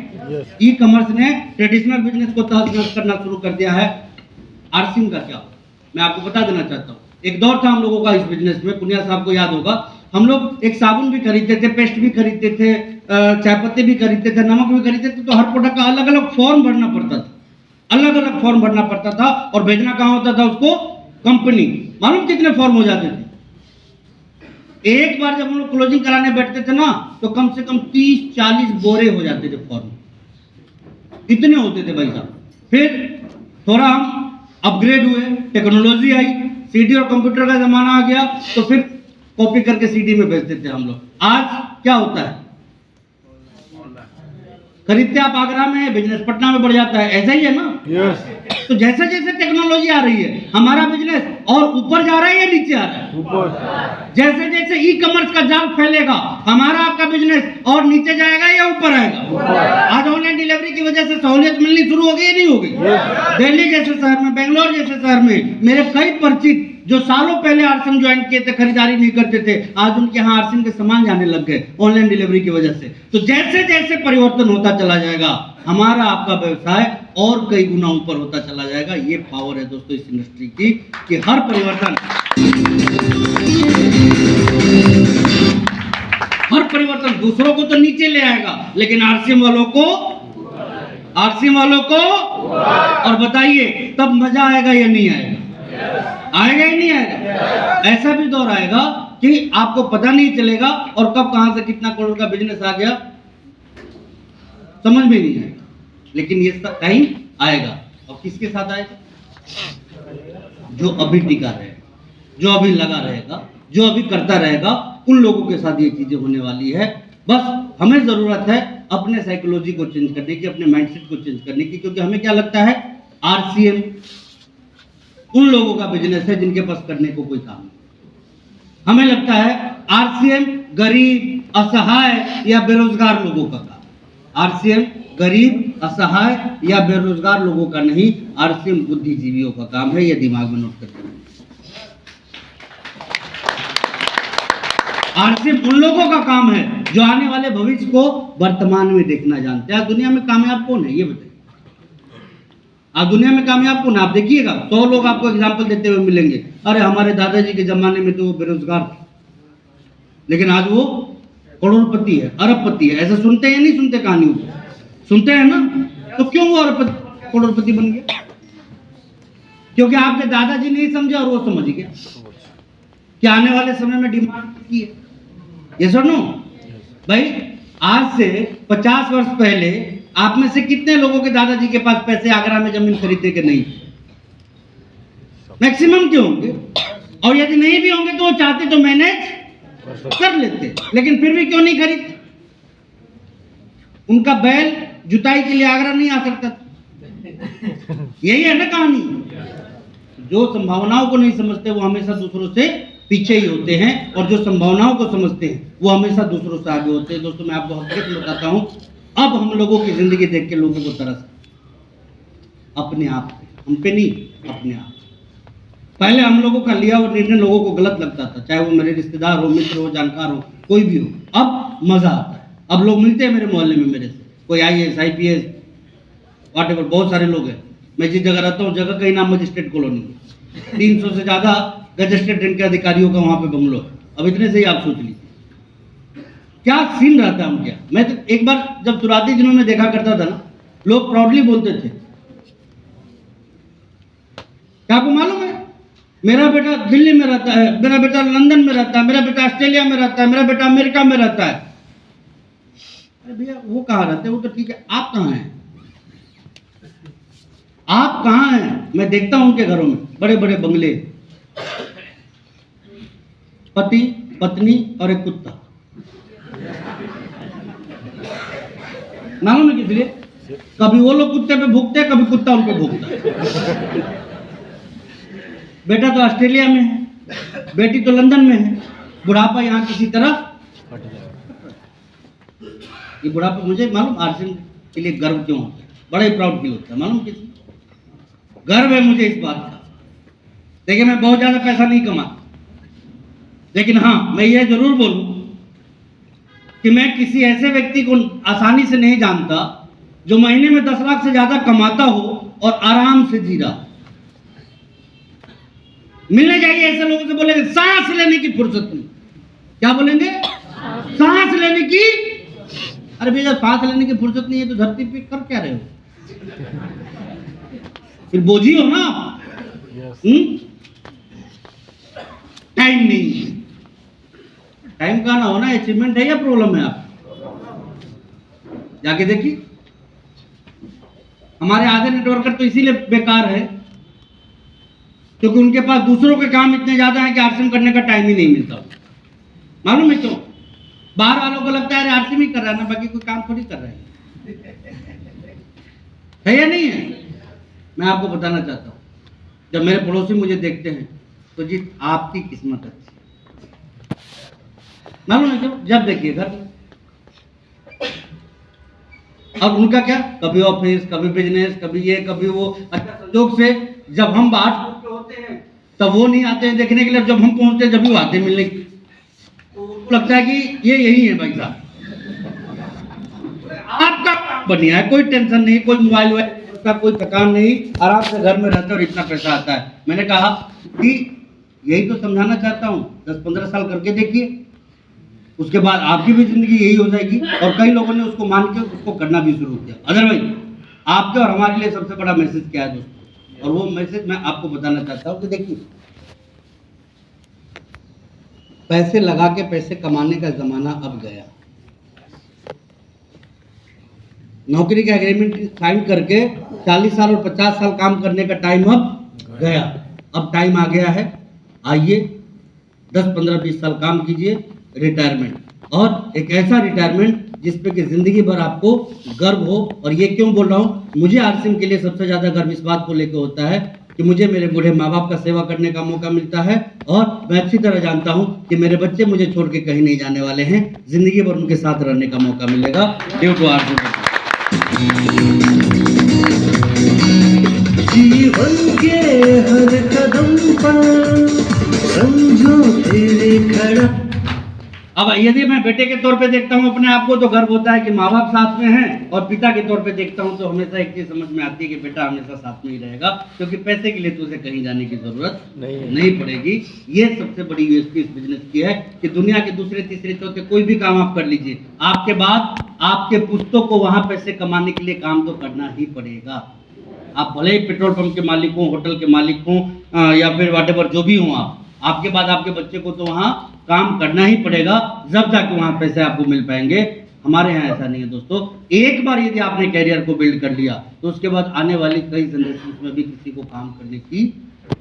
ई कॉमर्स ने ट्रेडिशनल बिजनेस को तहस नहस करना शुरू कर दिया है। आरसीएम का क्या? मैं आपको बता देना चाहता हूँ, एक दौर था हम लोगों का इस बिजनेस में, पुनिया साहब को याद होगा, हम लोग एक साबुन भी खरीदते थे, पेस्ट भी खरीदते थे, चाय पत्ती भी खरीदते थे, नमक भी खरीदते थे, तो हर प्रोडक्ट का अलग अलग फॉर्म भरना पड़ता था, अलग अलग फॉर्म भरना पड़ता था और भेजना कहाँ होता था उसको? कंपनी। मालूम कितने फॉर्म हो जाते थे? एक बार जब हम लोग क्लोजिंग कराने बैठते थे ना, तो कम से कम 30-40 बोरे हो जाते थे फॉर्म, इतने होते थे भाई साहब। फिर थोड़ा हम अपग्रेड हुए, टेक्नोलॉजी आई, सीडी और कंप्यूटर का जमाना आ गया, तो फिर कॉपी करके सीडी में भेजते थे हम लोग। आज क्या होता है? खरीदते आप आगरा में, बिजनेस पटना में बढ़ जाता है, ऐसा ही है ना? yes. तो जैसे जैसे टेक्नोलॉजी आ रही है, हमारा बिजनेस और ऊपर जा रहा है या नीचे आ रहा है? ऊपर। जैसे जैसे ई कॉमर्स का जाल फैलेगा, हमारा आपका बिजनेस और नीचे जाएगा या ऊपर आएगा? आज ऑनलाइन डिलीवरी की वजह से सहूलियत मिलनी शुरू हो गई या नहीं हो गई? दिल्ली जैसे शहर में, बेंगलोर जैसे शहर में मेरे कई परिचित जो सालों पहले आरसीएम ज्वाइन किए थे, खरीदारी नहीं करते थे, आज उनके यहाँ आरसीएम के सामान जाने लग गए ऑनलाइन डिलीवरी की वजह से। तो जैसे जैसे परिवर्तन होता चला जाएगा, हमारा आपका व्यवसाय और कई गुना ऊपर होता चला जाएगा। ये पावर है दोस्तों इस इंडस्ट्री की कि हर परिवर्तन दूसरों को तो नीचे ले आएगा, लेकिन आरसीएम वालों को और बताइए तब मजा आएगा या नहीं आएगा? आएगा ही नहीं आएगा? ऐसा भी दौर आएगा कि आपको पता नहीं चलेगा और कब कहां से कितना करोड़ का बिजनेस आ गया समझ में नहीं आएगा। लेकिन ये सब टाइम आएगा, और किसके साथ आएगा? जो अभी टिका रहेगा, जो अभी लगा रहेगा, जो अभी करता रहेगा, उन लोगों के साथ ये चीजें होने वाली है। बस हमें जरूरत है अपने साइकोलॉजी को चेंज करने की, अपने माइंडसेट को चेंज करने की, क्योंकि हमें क्या लगता है आरसीएम उन लोगों का बिजनेस है जिनके पास करने को कोई काम नहीं। हमें लगता है आरसीएम गरीब, असहाय या बेरोजगार लोगों का काम। आरसीएम गरीब, असहाय या बेरोजगार लोगों का नहीं, आरसीएम बुद्धिजीवियों का काम है। ये दिमाग में नोट करते हैं। आरसीएम उन लोगों का काम है जो आने वाले भविष्य को वर्तमान में देखना जानते हैं। आज दुनिया में कामयाब कौन है ये बताइए? आज दुनिया में कामयाब कौन है? आप देखिएगा 100 लोग आपको एग्जाम्पल देते हुए मिलेंगे, अरे हमारे दादाजी के जमाने में तो वो बेरोजगार थे, लेकिन आज वो करोड़पति है, अरबपति है। ऐसा सुनते हैं नहीं सुनते? कहानियों को सुनते हैं ना? तो क्यों वो अरबपति करोड़पति बन गया? क्योंकि आपके दादाजी नहीं समझे और वो समझ गया कि आने वाले समय में डिमांड की है। ये सुनो भाई, आज से 50 वर्ष पहले आप में से कितने लोगों के दादाजी के पास पैसे आगरा में जमीन खरीदने के नहीं? मैक्सिमम के होंगे, और यदि नहीं भी होंगे तो वो चाहते तो मैनेज कर लेते, लेकिन फिर भी क्यों नहीं खरीदते? उनका बैल जुताई के लिए आगरा नहीं आ सकता। यही है ना कहानी। जो संभावनाओं को नहीं समझते वो हमेशा दूसरों से पीछे ही होते हैं, और जो संभावनाओं को समझते हैं वो हमेशा दूसरों से आगे होते हैं। दोस्तों मैं आपको हकीकत बताता हूं, अब हम लोगों की जिंदगी देख के लोगों को तरस अपने आप पे, हम पे नहीं, अपने आप। पहले हम लोगों का लिया हुआ निर्णय लोगों को गलत लगता था, चाहे वो मेरे रिश्तेदार हो, मित्र हो, जानकार हो, कोई भी हो। अब मजा आता है। अब लोग मिलते हैं मेरे मोहल्ले में मेरे से, कोई IAS IPS व्हाटएवर, बहुत सारे लोग हैं। मैं जिस जगह रहता हूँ जगह का ही नाम मजिस्ट्रेट कॉलोनी है। 300 से ज्यादा रजिस्ट्रेड रैंक के अधिकारियों का वहां पे बंगलो है। अब इतने से ही आप सोच लीजिए क्या सीन रहता है उनके। मैं तो एक बार जब शुरुआती दिनों में देखा करता था ना, लोग प्राउडली बोलते थे, क्या आपको मालूम है मेरा बेटा दिल्ली में रहता है, मेरा बेटा लंदन में रहता है, मेरा बेटा ऑस्ट्रेलिया में रहता है, मेरा बेटा अमेरिका में रहता है। अरे भैया वो कहाँ रहते हैं? वो तो ठीक है, आप कहाँ हैं? आप कहाँ हैं? मैं देखता हूं उनके घरों में बड़े बड़े बंगले, पति पत्नी और एक कुत्ता। मालूम है किस लिए? कभी वो लोग कुत्ते पे भूखते हैं, कभी कुत्ता उन पे भूखता है। बेटा तो ऑस्ट्रेलिया में है, बेटी तो लंदन में है, बुढ़ापा यहाँ किसी तरह। ये बुढ़ापा मुझे मालूम आरसीएम के लिए गर्व क्यों होता है, बड़ा ही प्राउड फील होता है। मालूम किसी गर्व है मुझे इस बात का। देखिए मैं बहुत ज्यादा पैसा नहीं कमाता, लेकिन हाँ मैं ये जरूर बोलूं कि मैं किसी ऐसे व्यक्ति को आसानी से नहीं जानता जो महीने में 10 लाख से ज्यादा कमाता हो और आराम से जी रहा। मिलने जाइए ऐसे लोगों से, बोलेंगे सांस लेने की फुर्सत नहीं। क्या बोलेंगे? सांस लेने की। अरे भैया सांस लेने की फुर्सत नहीं है तो धरती पे कर क्या रहे हो? फिर बोझी हो ना आप। टाइम नहीं, टाइम का ना होना अचीवमेंट है या प्रॉब्लम है? आप जाके देखिए, हमारे आधे नेटवर्कर तो इसीलिए बेकार है क्योंकि उनके पास दूसरों के काम इतने ज्यादा हैं कि आरसीएम करने का टाइम ही नहीं मिलता। मालूम है क्यों? बाहर वालों को लगता है आरसीएम ही कर रहा है ना, बाकी कोई काम थोड़ी कर रहे है या नहीं है? मैं आपको बताना चाहता हूँ, जब मेरे पड़ोसी मुझे देखते हैं तो जी आपकी किस्मत अच्छी। मालूम है क्यों? जब देखिए घर में, अब उनका क्या, कभी ऑफिस, कभी बिजनेस, कभी ये कभी वो। अच्छा संजोग से जब हम बाहर के होते हैं तब वो नहीं आते हैं देखने के लिए, जब हम पहुंचते हैं जब भी वो आते मिलने के। तो लगता है कि ये यही है भाई साहब, आपका बढ़िया है, कोई टेंशन नहीं, कोई मोबाइल का कोई थकान नहीं, आराम से घर में रहते और इतना पैसा आता है। मैंने कहा कि यही तो समझाना चाहता हूँ, 10-15 साल करके देखिए, उसके बाद आपकी भी जिंदगी यही हो जाएगी। और कई लोगों ने उसको मान के उसको करना भी शुरू किया। अदरवाइज आपके और हमारे लिए सबसे बड़ा मैसेज क्या है दोस्तों, और वो मैसेज मैं आपको बताना चाहता हूँ कि देखिए पैसे लगा के पैसे कमाने का ज़माना अब गया। नौकरी का एग्रीमेंट साइन करके 40 साल और 50 साल काम करने का टाइम अब गया। अब टाइम आ गया है, आइए 10, 15, 20 साल काम कीजिए, रिटायरमेंट, और एक ऐसा रिटायरमेंट जिस पे कि ज़िंदगी भर आपको गर्व हो। और ये क्यों बोल रहा हूँ, मुझे आरसीएम के लिए सबसे ज़्यादा गर्व इस बात को लेकर होता है कि मुझे मेरे बूढ़े माँ बाप का सेवा करने का मौका मिलता है, और मैं अच्छी तरह जानता हूँ कि मेरे बच्चे मुझे छोड़ के कहीं नहीं जाने वाले हैं, ज़िंदगी भर उनके साथ रहने का मौका मिलेगा ड्यू टू आरसीएम। जीवन के हर कदम पर समझो तेरे खड़ा। अब यदि मैं बेटे के तौर पे देखता हूँ अपने आप को तो गर्व होता है कि माँ बाप साथ में हैं, और पिता के तौर पे देखता हूँ तो हमेशा एक चीज़ समझ में आती है कि बेटा हमेशा साथ में ही रहेगा, क्योंकि पैसे के लिए तो उसे कहीं जाने की ज़रूरत नहीं पड़ेगी। ये सबसे बड़ी यूएसपी इस बिजनेस की है कि दुनिया के दूसरे, तीसरे, चौथे कोई भी काम आप कर लीजिए, आपके बाद आपके पुश्तों को वहाँ पैसे कमाने के लिए काम तो करना ही पड़ेगा। आप भले ही पेट्रोल पंप के मालिक हों, होटल के मालिक हों, या फिर व्हाटएवर जो भी हों, आपके बाद आपके बच्चे को तो वहाँ काम करना ही पड़ेगा, जब जाके वहाँ पैसे आपको मिल पाएंगे। हमारे यहाँ ऐसा नहीं है दोस्तों। एक बार यदि आपने कैरियर को बिल्ड कर लिया तो उसके बाद आने वाली कई जनरेशन में भी किसी को काम करने की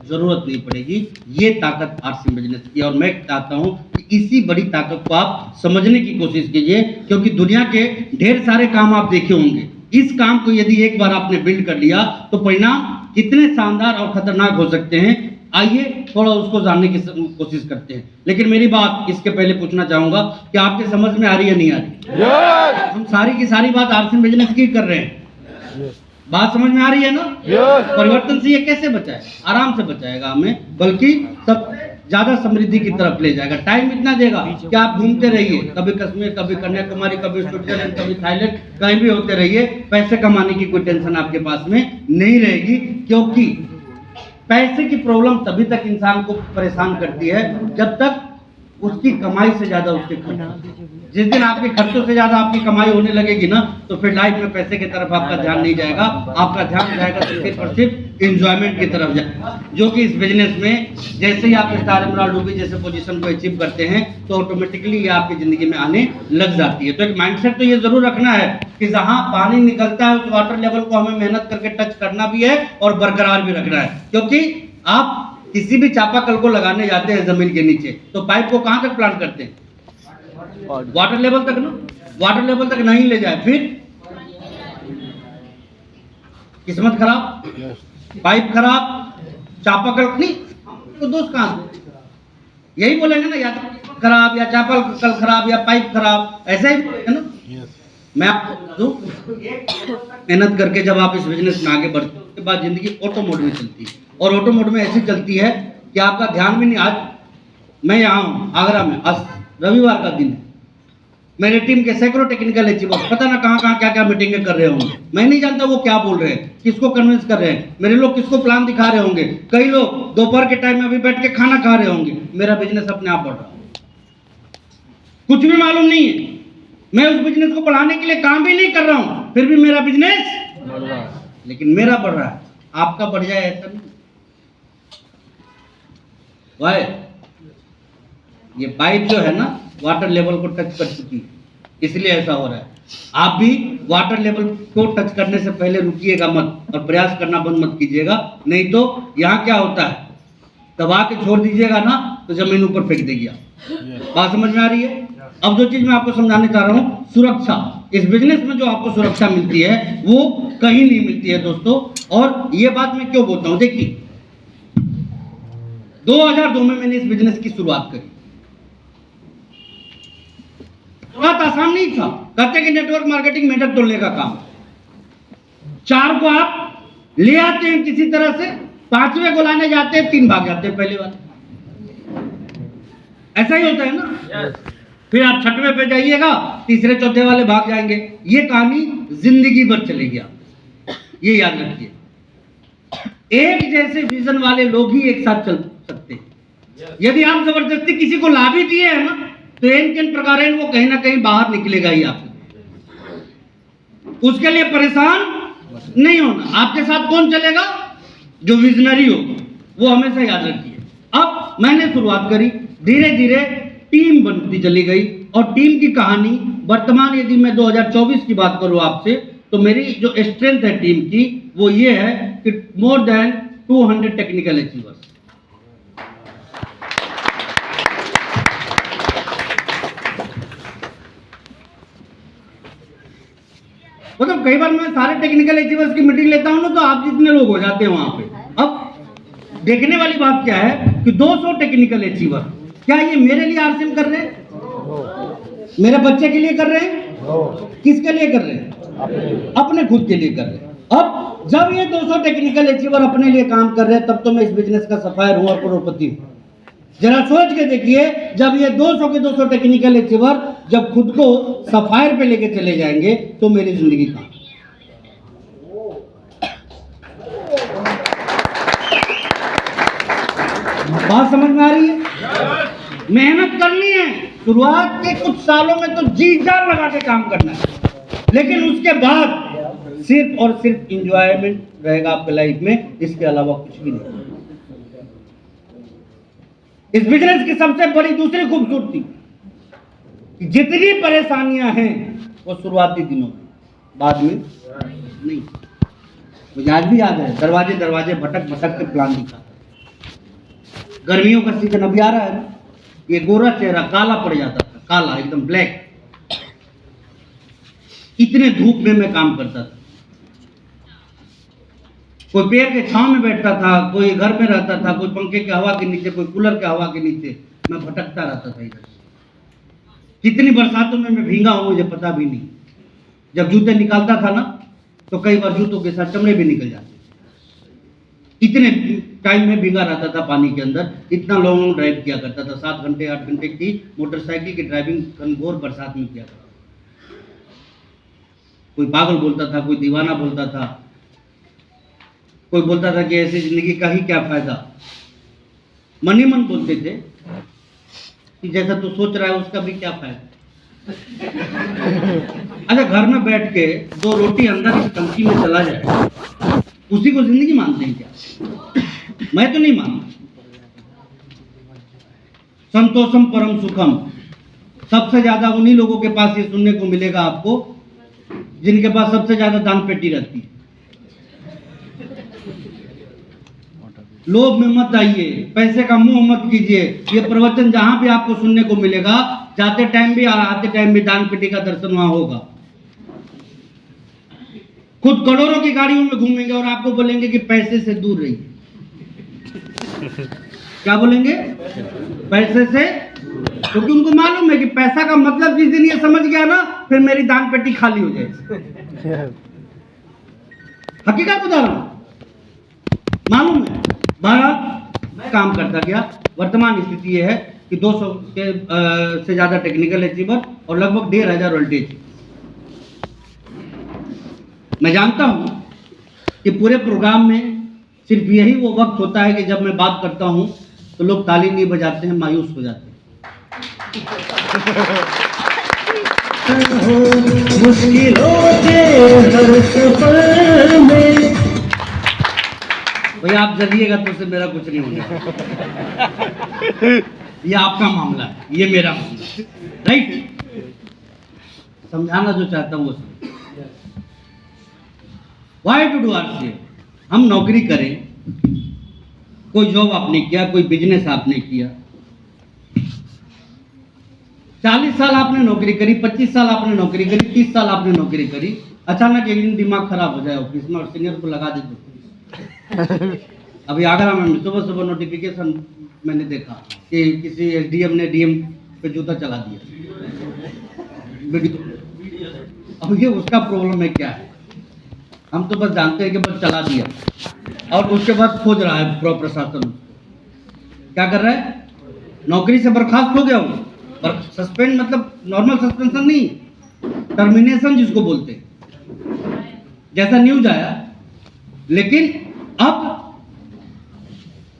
जरूरत नहीं पड़ेगी। ये ताकत आरसीएम बिजनेस की है, और मैं चाहता हूँ कि इसी बड़ी ताकत को आप समझने की कोशिश कीजिए, क्योंकि दुनिया के ढेर सारे काम आप देखे होंगे, इस काम को यदि एक बार आपने बिल्ड कर लिया तो परिणाम कितने शानदार और खतरनाक हो सकते हैं। आइए थोड़ा उसको जानने की कोशिश करते हैं। लेकिन मेरी बात इसके पहले पूछना चाहूंगा कि आपके समझ में आ रही है नहीं आ रही? हम सारी की सारी बात आरसीएम बिजनेस की कर रहे हैं। बात समझ में आ रही है ना? परिवर्तन से ये कैसे बचाए? आराम से बचाएगा हमें, बल्कि सब ज्यादा समृद्धि की तरफ ले जाएगा। टाइम इतना देगा कि आप घूमते रहिए, कभी कश्मीर, कभी कन्याकुमारी, कभी स्विट्जरलैंड, कभी थाईलैंड, कहीं भी होते रहिए, पैसे कमाने की कोई टेंशन आपके पास में नहीं रहेगी। क्योंकि पैसे की प्रॉब्लम तभी तक इंसान को परेशान करती है जब तक उसकी कमाई से ज्यादा उसके खर्च। जिस दिन आपके खर्चों से ज्यादा आपकी कमाई होने लगेगी ना, तो फिर लाइफ में पैसे की तरफ आपका ध्यान नहीं जाएगा, आपका ध्यान जाएगा सिर्फ और सिर्फ एंजॉयमेंट की तरफ जाएगा। जो कि इस बिजनेस में जैसे ही आप स्टार एमराल्ड रूबी जैसे पोजीशन को अचीव करते हैं तो ऑटोमेटिकली ये आपकी जिंदगी में आने लग जाती है। तो एक माइंडसेट तो ये जरूर रखना है कि जहां पानी निकलता है उस वाटर लेवल को हमें मेहनत करके टच करना भी है और बरकरार भी रखना है। क्योंकि आप किसी भी चापाकल को लगाने जाते हैं जमीन के नीचे तो पाइप को कहां तक प्लांट करते हैं? वाटर लेवल तक ना। वाटर लेवल तक नहीं ले जाए फिर किस्मत खराब, पाइप खराब, चापाकल नहीं तो दोस्त कहां से? यही बोलेंगे ना, या तो खराब, या चापाकल खराब, या पाइप खराब, ऐसा ही बोलेंगे ना। मैं आपको मेहनत करके जब आप इस बिजनेस में आगे बढ़ते हैं उसके बाद जिंदगी ऑटो मोड में चलती है, और ऑटो मोड में ऐसी चलती है कि आपका ध्यान भी नहीं। आज मैं यहाँ हूँ आगरा में, आज रविवार का दिन है, मेरे टीम के सैकड़ों टेक्निकल अचीवर्स पता ना कहाँ कहाँ क्या क्या मीटिंगें कर रहे होंगे, मैं नहीं जानता वो क्या बोल रहे हैं, किसको कन्विंस कर रहे हैं, मेरे लोग किसको प्लान दिखा रहे होंगे, कई लोग दोपहर के टाइम में अभी बैठ के खाना खा रहे होंगे, मेरा बिजनेस अपने आप बढ़ रहा है, कुछ भी मालूम नहीं है। मैं उस बिजनेस को बढ़ाने के लिए काम भी नहीं कर रहा हूँ, फिर भी मेरा बिजनेस बढ़ रहा है, लेकिन मेरा बढ़ रहा है, आपका बढ़ जाए ऐसा नहीं। वाई ये पाइप जो है ना वाटर लेवल को टच कर चुकी है, इसलिए ऐसा हो रहा है। आप भी वाटर लेवल को टच करने से पहले रुकिएगा मत और प्रयास करना बंद मत कीजिएगा, नहीं तो यहाँ क्या होता है, दबा के छोड़ दीजिएगा ना तो जमीन ऊपर फेंक देगी आप। बात समझ में आ रही है? अब जो चीज मैं आपको समझाने चाह रहा हूँ, सुरक्षा। इस बिजनेस में जो आपको सुरक्षा मिलती है वो कहीं नहीं मिलती है दोस्तों। और ये बात मैं क्यों बोलता हूँ, देखिए 2002 में मैंने इस बिजनेस की शुरुआत करी। शुरुआत आसान नहीं था, कहते कि नेटवर्क मार्केटिंग मेंढक तोड़ने का काम। 4 को आप ले आते हैं किसी तरह से, 5वें को लाने जाते हैं 3 भाग जाते हैं पहले वाले, ऐसा ही होता है ना। फिर आप 6वें पे जाइएगा, 3रे 4थे वाले भाग जाएंगे। ये कहानी जिंदगी भर चलेगी, आप ये याद रखिए। एक जैसे विजन वाले लोग ही एक साथ चल सकते हैं। यदि आप जबरदस्ती किसी को ला भी दिए है ना तो एन प्रकार वो कहीं ना कहीं बाहर निकलेगा ही आपको। उसके लिए परेशान नहीं होना। आपके साथ कौन चलेगा? जो विजनरी हो, वो हमेशा याद रखिए। अब मैंने शुरुआत करी, धीरे धीरे टीम बनती चली गई और टीम की कहानी वर्तमान यदि मैं 2024 की बात करूं आपसे तो मेरी जो स्ट्रेंथ है टीम की वो ये है कि मोर देन 200 टेक्निकल अचीवर्स। मतलब कई बार मैं सारे टेक्निकल अचीवर्स की मीटिंग लेता हूं ना तो आप जितने लोग हो जाते हैं वहां पे। अब देखने वाली बात क्या है कि 200 टेक्निकल अचीवर, क्या ये मेरे लिए आरसीएम कर रहे हैं? मेरे बच्चे के लिए कर रहे हैं? किसके लिए कर रहे हैं? अपने खुद के लिए कर रहे हैं। अब जब ये 200 टेक्निकल अचीवर अपने लिए काम कर रहे हैं तब तो मैं इस बिजनेस का सफायर हूं और करोड़पति हूं। जरा सोच के देखिए, जब ये 200 के 200 टेक्निकल अचीवर जब खुद को सफायर पे लेके चले जाएंगे तो मेरी जिंदगी कहां? बात समझ में आ रही है? मेहनत करनी है, शुरुआत के कुछ सालों में तो जी जान लगा के काम करना है, लेकिन उसके बाद सिर्फ और सिर्फ इंजॉयमेंट रहेगा आपके लाइफ में, इसके अलावा कुछ भी नहीं। इस बिजनेस की सबसे बड़ी दूसरी खूबसूरती कि जितनी परेशानियां हैं वो शुरुआती दिनों में, बाद में नहीं। मुझे आज भी याद है, दरवाजे दरवाजे भटक भटक के प्लान दिखा। गर्मियों का सीजन अभी आ रहा है ना, ये गोरा चेहरा काला पड़ जाता था, काला एकदम ब्लैक। इतने धूप में मैं काम करता था, कोई पेड़ के छांव में बैठता था, कोई घर में रहता था, कोई पंखे के हवा के नीचे, कोई कूलर के हवा के नीचे, मैं भटकता रहता था इधर। कितनी बरसातों में मैं भींगा हूं मुझे पता भी नहीं। जब जूते निकालता था ना तो कई बार जूतों के साथ चमड़े भी निकल जाते। इतने टाइम में भीगा रहता था पानी के अंदर। इतना लॉन्ग ड्राइव किया करता था, 7 घंटे 8 घंटे की मोटरसाइकिल की ड्राइविंग घनघोर बरसात में किया करता। कोई पागल बोलता था, कोई दीवाना बोलता था, कोई बोलता था कि ऐसी जिंदगी का ही क्या फायदा। मन ही मन बोलते थे कि जैसा तू सोच रहा है उसका भी क्या फायदा। अच्छा, घर में बैठ के 2 रोटी अंदर की टंकी में चला जाए, उसी को जिंदगी मानते हैं क्या? मैं तो नहीं मानता। संतोषम परम सुखम, सबसे ज्यादा उन्हीं लोगों के पास ये सुनने को मिलेगा आपको जिनके पास सबसे ज्यादा दान पेटी रहती है। लोभ में मत आइए, पैसे का मुंह मत कीजिए। ये प्रवचन जहां भी आपको सुनने को मिलेगा, जाते टाइम भी और आते टाइम भी दान पेटी का दर्शन वहां होगा। खुद करोड़ों की गाड़ियों में घूमेंगे और आपको बोलेंगे कि पैसे से दूर रहिए। क्या बोलेंगे? पैसे से, क्योंकि उनको मालूम है कि पैसा का मतलब जिस दिन ये समझ गया ना, फिर मेरी दान पेटी खाली हो जाएगी। हकीकत बता रहा हूं, मालूम है। भारत काम करता गया। वर्तमान स्थिति यह है कि 200 के से ज्यादा टेक्निकल अचीवर और लगभग 1500 वोल्टेज। मैं जानता हूं कि पूरे प्रोग्राम में सिर्फ यही वो वक्त होता है कि जब मैं बात करता हूं तो लोग ताली नहीं बजाते हैं, मायूस हो जाते हैं। मुश्किलों के हर सफर में भैया आप जलिएगा तो उससे मेरा कुछ नहीं होने। ये आपका मामला है, ये मेरा मामला है, राइट? समझाना जो चाहता हूं वो समझ। Why to do RCM? हम नौकरी करें, कोई जॉब आपने किया, कोई बिजनेस आपने किया, 40 साल आपने नौकरी करी, 25 साल आपने नौकरी करी, 30 साल आपने नौकरी करी। अचानक एक दिन दिमाग खराब हो जाए ऑफिस में और सीनियर को लगा दे दो। अभी आगरा में सुबह सुबह नोटिफिकेशन मैंने देखा कि किसी एसडीएम ने डीएम पे जूता चला दिया। अब ये उसका प्रॉब्लम है क्या है? हम तो बस जानते हैं कि बस चला दिया और उसके बाद खोज रहा है प्रशासन। क्या कर रहा है? नौकरी से बर्खास्त हो गया हूँ। पर सस्पेंड मतलब नॉर्मल सस्पेंशन नहीं, टर्मिनेशन जिसको बोलते हैं, जैसा न्यूज आया। लेकिन अब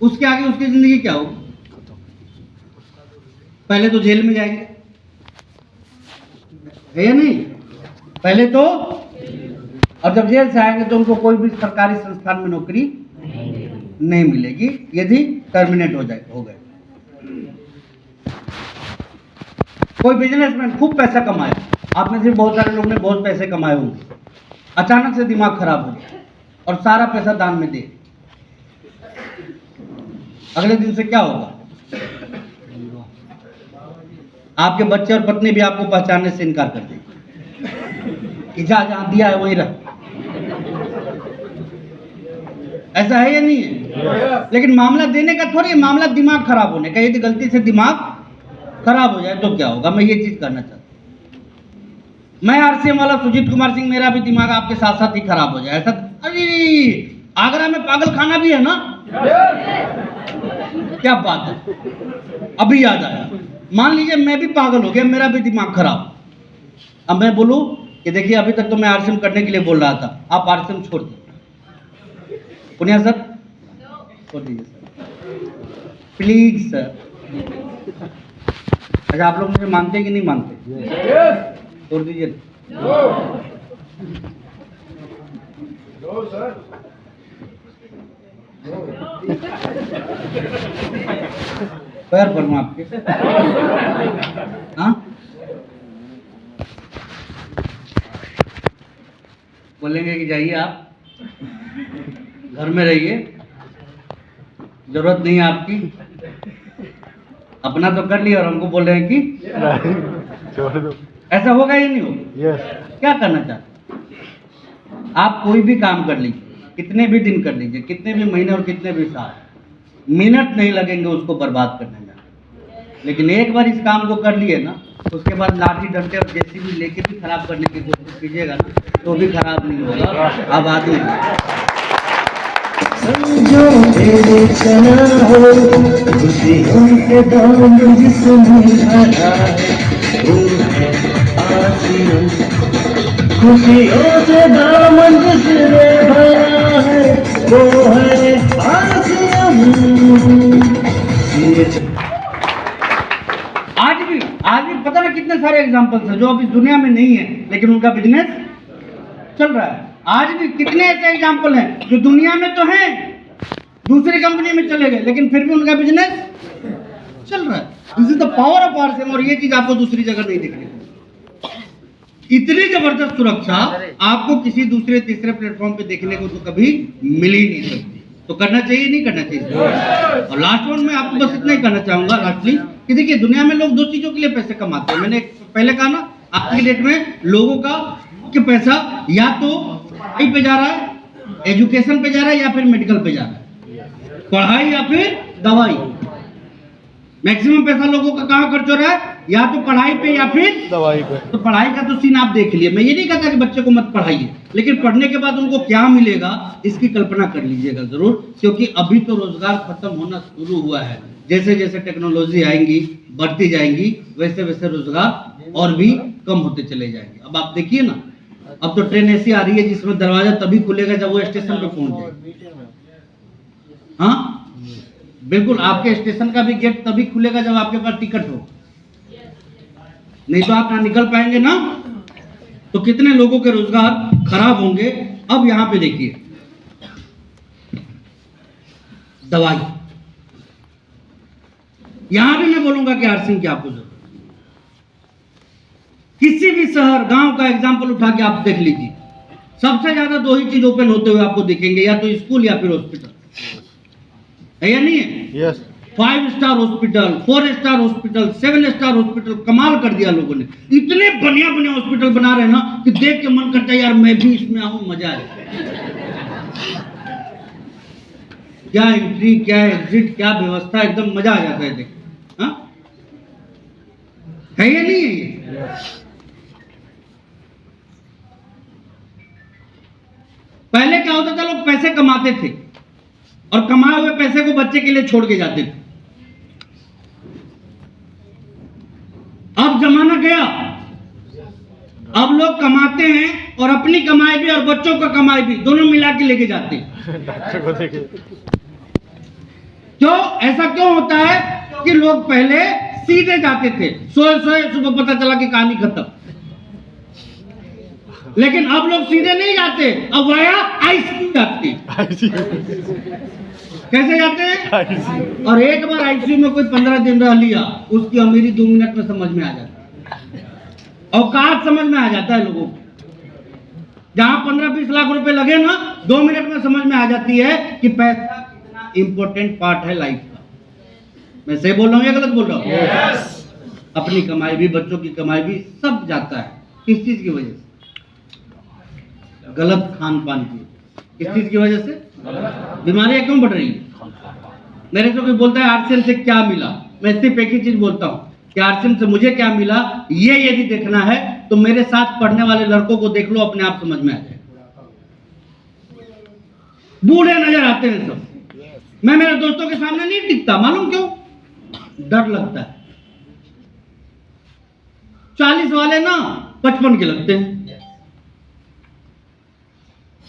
उसके आगे उसकी जिंदगी क्या होगी? पहले तो जेल में जाएंगे, है या नहीं? पहले तो, और जब जेल से आएंगे तो उनको कोई भी सरकारी संस्थान में नौकरी नहीं मिलेगी यदि टर्मिनेट हो गए। कोई बिजनेसमैन खूब पैसा कमाए, आप में से बहुत सारे लोग ने बहुत पैसे कमाए होंगे, अचानक से दिमाग खराब हो जाए और सारा पैसा दान में दे, अगले दिन से क्या होगा? आपके बच्चे और पत्नी भी आपको पहचानने से इनकार कर देंगे कि जा जहां दिया है वहीं रख। ऐसा है या नहीं है? लेकिन मामला देने का थोड़ी है, मामला दिमाग खराब होने का। यदि गलती से दिमाग खराब हो जाए तो क्या होगा? मैं ये चीज करना चाहता हूं। मैं आरसीएम वाला सुजीत कुमार सिंह, मेरा भी दिमाग आपके साथ साथ ही खराब हो जाए ऐसा। अरे आगरा में पागल खाना भी है ना? क्या बात है, अभी याद आया। मान लीजिए मैं भी पागल हो गया, मेरा भी दिमाग खराब, अब मैं बोलूं कि देखिए अभी तक तो मैं आरसीएम करने के लिए बोल रहा था, आप आरसीएम छोड़ दीजिए। पुनिया सर छोड़ दीजिए सर, प्लीज सर। अच्छा आप लोग मुझे मानते कि नहीं मानते? छोड़ दीजिए। पैर पर हूं आपके। हाँ बोलेंगे कि जाइए आप घर में रहिए, जरूरत नहीं है आपकी, अपना तो कर लिया और हमको बोल रहे हैं कि छोड़ दो। ऐसा होगा या नहीं होगा? यस। क्या करना चाहते? आप कोई भी काम कर लीजिए, कितने भी दिन कर लीजिए, कितने भी महीने और कितने भी साल, मिनट नहीं लगेंगे उसको बर्बाद करने में। लेकिन एक बार इस काम को कर लिए ना, उसके बाद लाठी डंडे और जेसीबी लेके भी खराब करने की कोशिश कीजिएगा ना, तो भी खराब नहीं होगा। अब आदमी समझो मेरे चना हो, खुशियों के दामन जिसमें भरा है वो है आसियां। खुशियों से दामन जिसमें भरा है वो है आसियां। आज भी पता ना कितने सारे एग्जाम्पल्स हैं जो अब इस दुनिया में नहीं है, लेकिन उनका बिजनेस चल रहा है। आज भी कितने ऐसे एग्जाम्पल हैं जो दुनिया में तो हैं, दूसरी कंपनी में चले गए, लेकिन फिर भी उनका बिजनेस चल रहा है। This is the power of RCM, और ये चीज आपको दूसरी जगह नहीं देखने को। इतनी जबरदस्त सुरक्षा आपको किसी दूसरे तीसरे प्लेटफॉर्म पे देखने को तो कभी मिल ही नहीं सकती। तो करना चाहिए नहीं करना चाहिए? और लास्ट वन मैं आपको बस इतना ही कहना चाहूंगा लास्टली कि देखिए दुनिया में लोग दो चीजों के लिए पैसे कमाते हैं। मैंने पहले कहा ना, आज की डेट में लोगों का कि पैसा या तो पढ़ाई पे जा रहा है, एजुकेशन पे जा रहा है, या फिर मेडिकल पे जा रहा है। पढ़ाई या फिर दवाई, मैक्सिमम पैसा लोगों का कहाँ खर्च हो रहा है? या तो पढ़ाई पे या फिर दवाई पे। तो पढ़ाई का तो सीन आप देख लिए। मैं ये नहीं कहता कि बच्चे को मत पढ़ाइए, लेकिन पढ़ने के बाद उनको क्या मिलेगा इसकी कल्पना कर लीजिएगा जरूर, क्योंकि अभी तो रोजगार खत्म होना शुरू हुआ है। जैसे जैसे टेक्नोलॉजी आएंगी, बढ़ती जाएंगी, वैसे वैसे रोजगार और भी कम होते चले जाएंगे। अब आप देखिए ना, अब तो ट्रेन ऐसी आ रही है जिसमें दरवाजा तभी खुलेगा जब वो स्टेशन पे पहुंच जाए। हाँ बिल्कुल, आपके स्टेशन का भी गेट तभी खुलेगा जब आपके पास टिकट हो, नहीं तो आप ना निकल पाएंगे ना। तो कितने लोगों के रोजगार खराब होंगे। अब यहां पे देखिए, दवाई, यहां भी मैं बोलूंगा कि आरसीएम की आपको जरूरत। किसी भी शहर गांव का एग्जांपल उठा के आप देख लीजिए, सबसे ज्यादा दो ही चीज ओपन होते हुए आपको दिखेंगे, या तो स्कूल या फिर हॉस्पिटल, है या नहीं है? Yes. 5 star hospital, 4 star hospital, 7 star hospital, कमाल कर दिया लोगों ने। इतने बढ़िया बढ़िया हॉस्पिटल बना रहे हैं ना कि देख के मन करता है यार मैं भी इसमें आऊं, मजा आए। क्या एंट्री, क्या एग्जिट, क्या व्यवस्था, एकदम मजा आ जाता है देख। हाँ? है या नहीं है ये? पहले क्या होता था, लोग पैसे कमाते थे और कमाए हुए पैसे को बच्चे के लिए छोड़ के जाते थे। अब जमाना गया, अब लोग कमाते हैं और अपनी कमाई भी और बच्चों का कमाई भी दोनों मिला के लेके जाते हैं। डॉक्टर को देखिए। क्यों ऐसा क्यों होता है कि लोग पहले सीधे जाते थे, सोए सोए सुबह पता चला कि कहानी खत्म। लेकिन अब लोग सीधे नहीं जाते, अब वाया आईसीयू जाते। कैसे जाते हैं? और एक बार आईसीयू में कोई 15 दिन रह लिया, उसकी अमीरी 2 मिनट में समझ में आ जाती है। औकात समझ में आ जाता है लोगों को। जहां 15-20 लाख रुपए लगे ना, 2 मिनट में समझ में आ जाती है कि पैसा कितना इंपॉर्टेंट पार्ट है लाइफ का। मैं सही बोल रहा हूँ या गलत बोल रहा हूँ? अपनी कमाई भी, बच्चों की कमाई भी, सब जाता है किस चीज की वजह से? गलत खान पान की। किस चीज की वजह से? बीमारियां क्यों बढ़ रही है? मेरे से कोई बोलता है आरसीएम से क्या मिला, मैं सिर्फ एक ही चीज बोलता हूँ कि आरसीएम से मुझे क्या मिला, ये यदि देखना है तो मेरे साथ पढ़ने वाले लड़कों को देख लो, अपने आप समझ में आ जाए। बूढ़े नजर आते हैं सब। मैं मेरे दोस्तों के सामने नहीं टिकता, मालूम क्यों? डर लगता है। 40 वाले ना 55 के लगते हैं।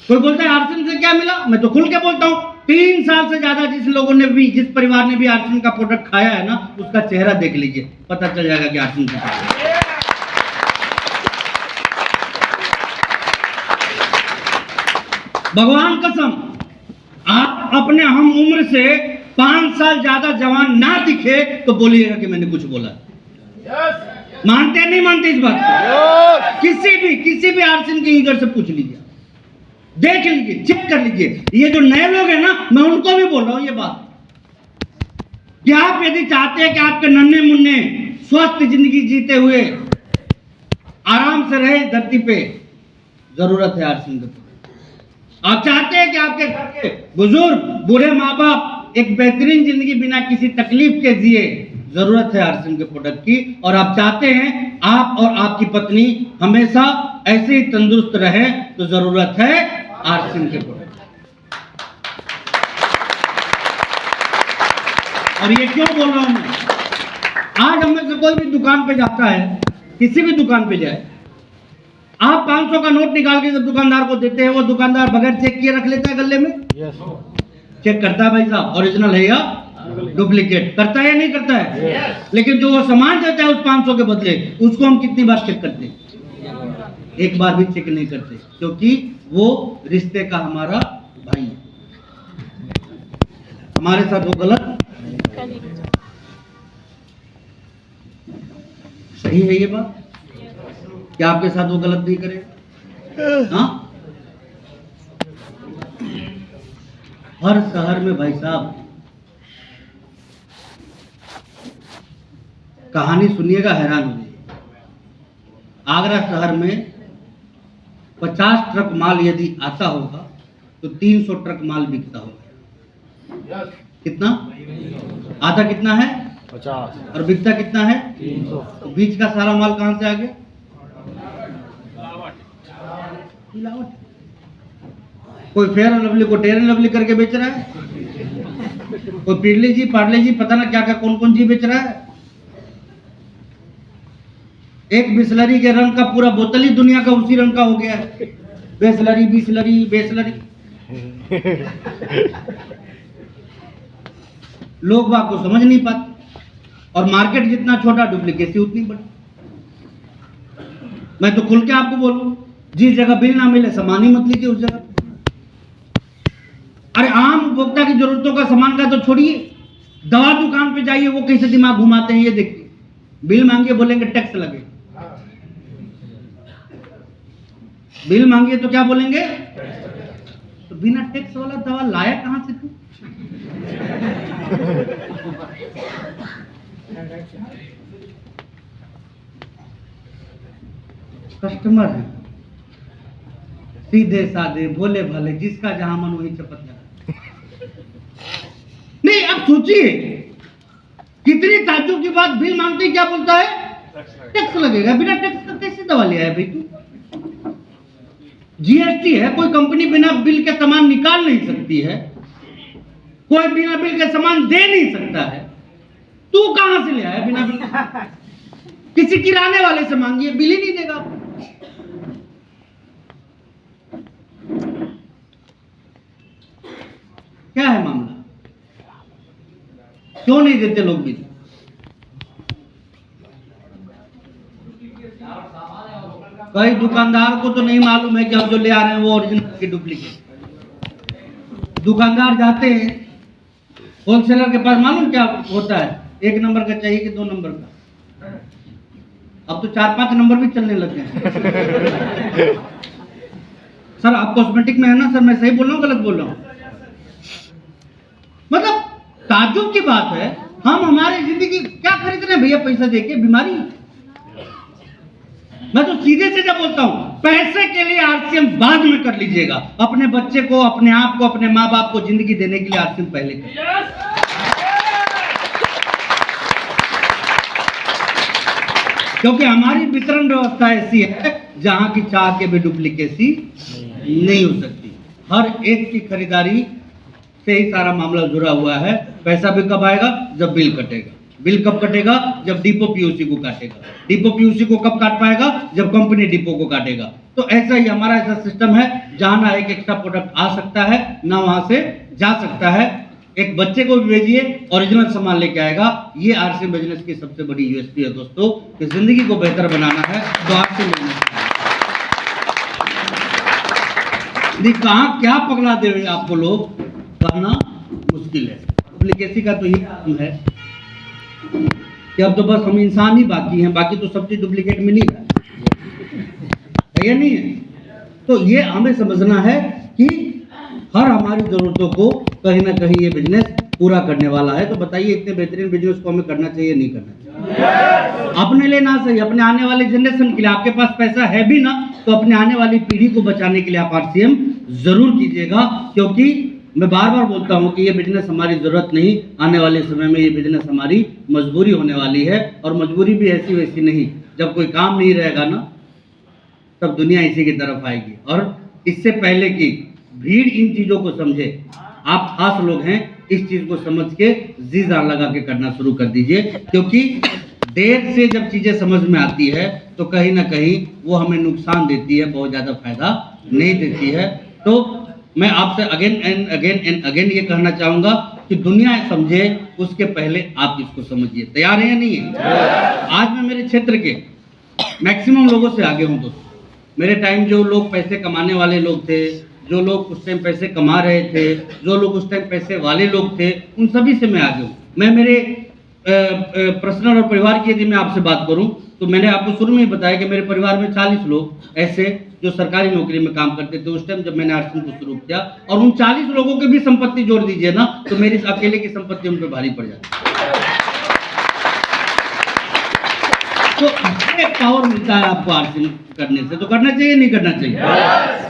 कोई बोलता है आरसीएम से क्या मिला, मैं तो खुल के बोलता हूं, 3 साल से ज्यादा जिस लोगों ने भी, जिस परिवार ने भी आरसीएम का प्रोडक्ट खाया है ना, उसका चेहरा देख लीजिए, पता चल जाएगा कि आरसीएम का क्या है। भगवान कसम, आप अपने हम उम्र से 5 साल ज्यादा जवान ना दिखे तो बोलिएगा कि मैंने कुछ बोला। मानते नहीं मानते इस बात को? किसी भी आरसीएम के ईगर से पूछ लीजिए, देख लीजिए, चेक कर लीजिए। ये जो नए लोग हैं ना, मैं उनको भी बोल रहा हूं ये बात कि आप यदि चाहते हैं कि आपके नन्हे मुन्ने स्वस्थ जिंदगी जीते हुए आराम से रहे धरती पे, जरूरत है आरसीएम की। आप चाहते हैं कि आपके घर के बुजुर्ग, बूढ़े माँ बाप एक बेहतरीन जिंदगी बिना किसी तकलीफ के जिए, जरूरत है आरसीएम के प्रोडक्ट की। और आप चाहते हैं आप और आपकी पत्नी हमेशा ऐसे ही तंदुरुस्त रहे, तो जरूरत है आरसीएम के प्रोडक्ट। और ये क्यों बोल रहा हूं मैं? आज हम में से कोई भी दुकान पे जाता है, किसी भी दुकान पे जाए, आप 500 का नोट निकाल के जब दुकानदार को देते हैं, वो दुकानदार बगैर चेक किए रख लेता है गले में? चेक करता है भाई साहब, ओरिजिनल है या डुप्लीकेट, करता है या नहीं करता है? लेकिन जो वो सामान देता है उस 500 के बदले, उसको हम कितनी बार चेक करते हैं? एक बार भी चेक नहीं करते, क्योंकि वो रिश्ते का हमारा भाई है। हमारे साथ वो गलत सही है ये बात? क्या आपके साथ वो गलत नहीं करे? हाँ, हर शहर में भाई साहब कहानी सुनिएगा, हैरान हो जाइए। आगरा शहर में 50 ट्रक माल यदि आता होगा तो 300 ट्रक माल बिकता होगा। कितना? आता कितना है? 50। और बिकता कितना है? 300। तो बीच का सारा माल कहां से आ गया? मिलावट। कोई फेयर एंड लवली को टेयर एंड लवली करके बेच रहा है, कोई पिरली जी, पार्ले जी, पता ना क्या क्या कौन कौन जी बेच रहा है। एक बिस्लरी के रंग का पूरा बोतल ही दुनिया का उसी रंग का हो गया है। बिस्लरी बिस्लरी बिस्लरी। लोग बात को समझ नहीं पाते, और मार्केट जितना छोटा डुप्लीकेसी उतनी बड़ी। मैं तो खुल के आपको बोलूं, जिस जगह बिल ना मिले सामान ही मत लीजिए उस जगह। अरे आम उपभोक्ता की जरूरतों का सामान का तो छोड़िए, दवा दुकान पे जाइए, वो कैसे दिमाग घुमाते हैं ये देखिए। बिल मांगिए, बोलेंगे टैक्स लगे। बिल मांगिए तो क्या बोलेंगे? तो बिना टैक्स वाला दवा लाया कहां से तू? कस्टमर है सीधे साधे भोले भाले, जिसका जहां मन वही चपत लगा। नहीं, अब सोचिए कितनी ताज्जुब की बात, बिल मांगते ही क्या बोलता है? टैक्स लगेगा। बिना टैक्स का कैसे दवा ले आया भाई तू? जीएसटी है, कोई कंपनी बिना बिल के सामान निकाल नहीं सकती है, कोई बिना बिल के सामान दे नहीं सकता है। तू कहां से ले आया बिना बिल? किसी किराने वाले से मांगिए, बिल ही नहीं देगा। क्या है मामला? क्यों नहीं देते लोग बिल? कई दुकानदार को तो नहीं मालूम है कि हम जो ले आ रहे हैं वो ओरिजिनल की डुप्लीकेट। दुकानदार जाते हैं होलसेलर के पास, मालूम क्या होता है? 1 नंबर का चाहिए कि 2 नंबर का? अब तो 4-5 नंबर भी चलने लग गए हैं। सर आप कॉस्मेटिक में है ना सर, मैं सही बोल रहा हूँ गलत बोल रहा हूँ? मतलब ताज्जुब की बात है, हम हमारी जिंदगी क्या खरीद रहे हैं भैया पैसा देके? बीमारी। मैं तो सीधे सीधे बोलता हूं, पैसे के लिए आरसीएम बाद में कर लीजिएगा, अपने बच्चे को, अपने आप को, अपने माँ बाप को जिंदगी देने के लिए आरसीएम पहले कर। क्योंकि हमारी वितरण व्यवस्था ऐसी है जहां की चाह के भी डुप्लीकेसी नहीं हो सकती। हर एक की खरीदारी से ही सारा मामला जुड़ा हुआ है। पैसा भी कब आएगा? जब बिल कटेगा। बिल कब कटेगा? जब डिपो पीयूसी को काटेगा। डिपो पीयूसी को कब काट पाएगा? जब कंपनी डिपो को काटेगा। तो ऐसा ही हमारा ऐसा सिस्टम है जहां ना एक एक्स्ट्रा प्रोडक्ट आ सकता है ना वहां से जा सकता है। एक बच्चे को भी भेजिए, ओरिजिनल सामान लेके आएगा। ये आरसीएम बिजनेस की सबसे बड़ी यूएसपी है दोस्तों, कि जिंदगी को बेहतर बनाना है तो आरसीएम बिजनेस कहाँ क्या पकड़ा दे रहे आपको लोग कहना मुश्किल है। डुप्लीकेसी का तो ये काम है कि अब तो बस हम इंसान ही बाकी हैं, बाकी तो सब चीज डुप्लीकेट मिल ही रहा है या नहीं है? तो ये हमें समझना है कि हर हमारी जरूरतों को कहीं ना कहीं ये बिजनेस पूरा करने वाला है। तो बताइए इतने बेहतरीन बिजनेस को हमें करना चाहिए नहीं करना चाहिए? अपने लिए ना सही, अपने आने वाले जनरेशन के लिए। आपके पास पैसा है भी ना तो अपने आने वाली पीढ़ी को बचाने के लिए आप आरसीएम जरूर कीजिएगा। क्योंकि मैं बार बार बोलता हूं कि ये बिजनेस हमारी जरूरत नहीं, आने वाले समय में ये बिजनेस हमारी मजबूरी होने वाली है। और मजबूरी भी ऐसी वैसी नहीं, जब कोई काम नहीं रहेगा ना तब दुनिया इसी की तरफ आएगी। और इससे पहले कि भीड़ इन चीजों को समझे, आप खास लोग हैं, इस चीज को समझ के जी जान लगा के करना शुरू कर दीजिए। क्योंकि देर से जब चीजें समझ में आती है तो कहीं ना कहीं वो हमें नुकसान देती है, बहुत ज्यादा फायदा नहीं देती है। तो मैं आपसे अगेन एंड अगेन ये कहना चाहूंगा कि दुनिया समझे उसके पहले आप इसको समझिए। तैयार है या नहीं है? आज मैं मेरे क्षेत्र के मैक्सिमम लोगों से आगे हूं दोस्तों। मेरे टाइम जो लोग पैसे कमाने वाले लोग थे, जो लोग उस टाइम पैसे कमा रहे थे, जो लोग उस टाइम पैसे वाले लोग थे, उन सभी से मैं आगे हूँ। मैं मेरे पर्सनल और परिवार की यदि मैं आपसे बात करूं तो मैंने आपको शुरू में ही बताया कि मेरे परिवार में 40 लोग ऐसे जो सरकारी नौकरी में काम करते थे उस टाइम जब मैंने आरसीएम को शुरू किया। और उन 40 लोगों की भी संपत्ति जोड़ दीजिए ना तो मेरी अकेले की संपत्ति उन पर भारी पड़ जाती है। तो एक पावर मिलता है आपको आरसीएम करने से, तो करना चाहिए नहीं करना चाहिए?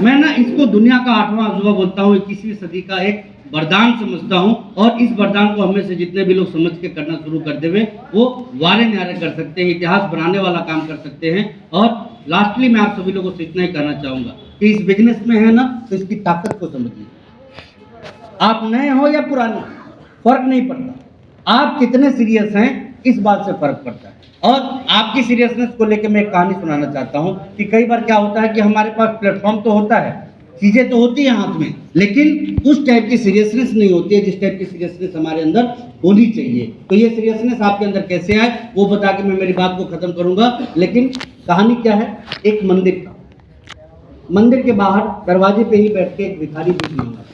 मैं ना इसको दुनिया का 8वां अजूबा बोलता हूँ, 21वीं सदी का एक वरदान समझता हूँ। और इस वरदान को हमें से जितने भी लोग समझ के करना शुरू कर देवे वो वारे न्यारे कर सकते हैं, इतिहास बनाने वाला काम कर सकते हैं। और लास्टली मैं आप सभी लोगों से इतना ही कहना चाहूंगा कि इस बिजनेस में है ना तो इसकी ताकत को समझिए। आप नए हो या पुराने, फर्क नहीं पड़ता। आप कितने सीरियस हैं इस बात से फर्क पड़ता है। और आपकी सीरियसनेस को लेकर मैं एक कहानी सुनाना चाहता हूं कि कई बार क्या होता है कि हमारे पास प्लेटफॉर्म तो होता है, चीजें तो होती है हाथ में, लेकिन उस टाइप की सीरियसनेस नहीं होती है जिस टाइप की सीरियसनेस हमारे अंदर होनी चाहिए। तो ये सीरियसनेस आपके अंदर कैसे आए वो बता के मैं मेरी बात को खत्म करूंगा। लेकिन कहानी क्या है? एक मंदिर था। मंदिर के बाहर दरवाजे पे ही बैठ के एक भिखारी भीख मांगा।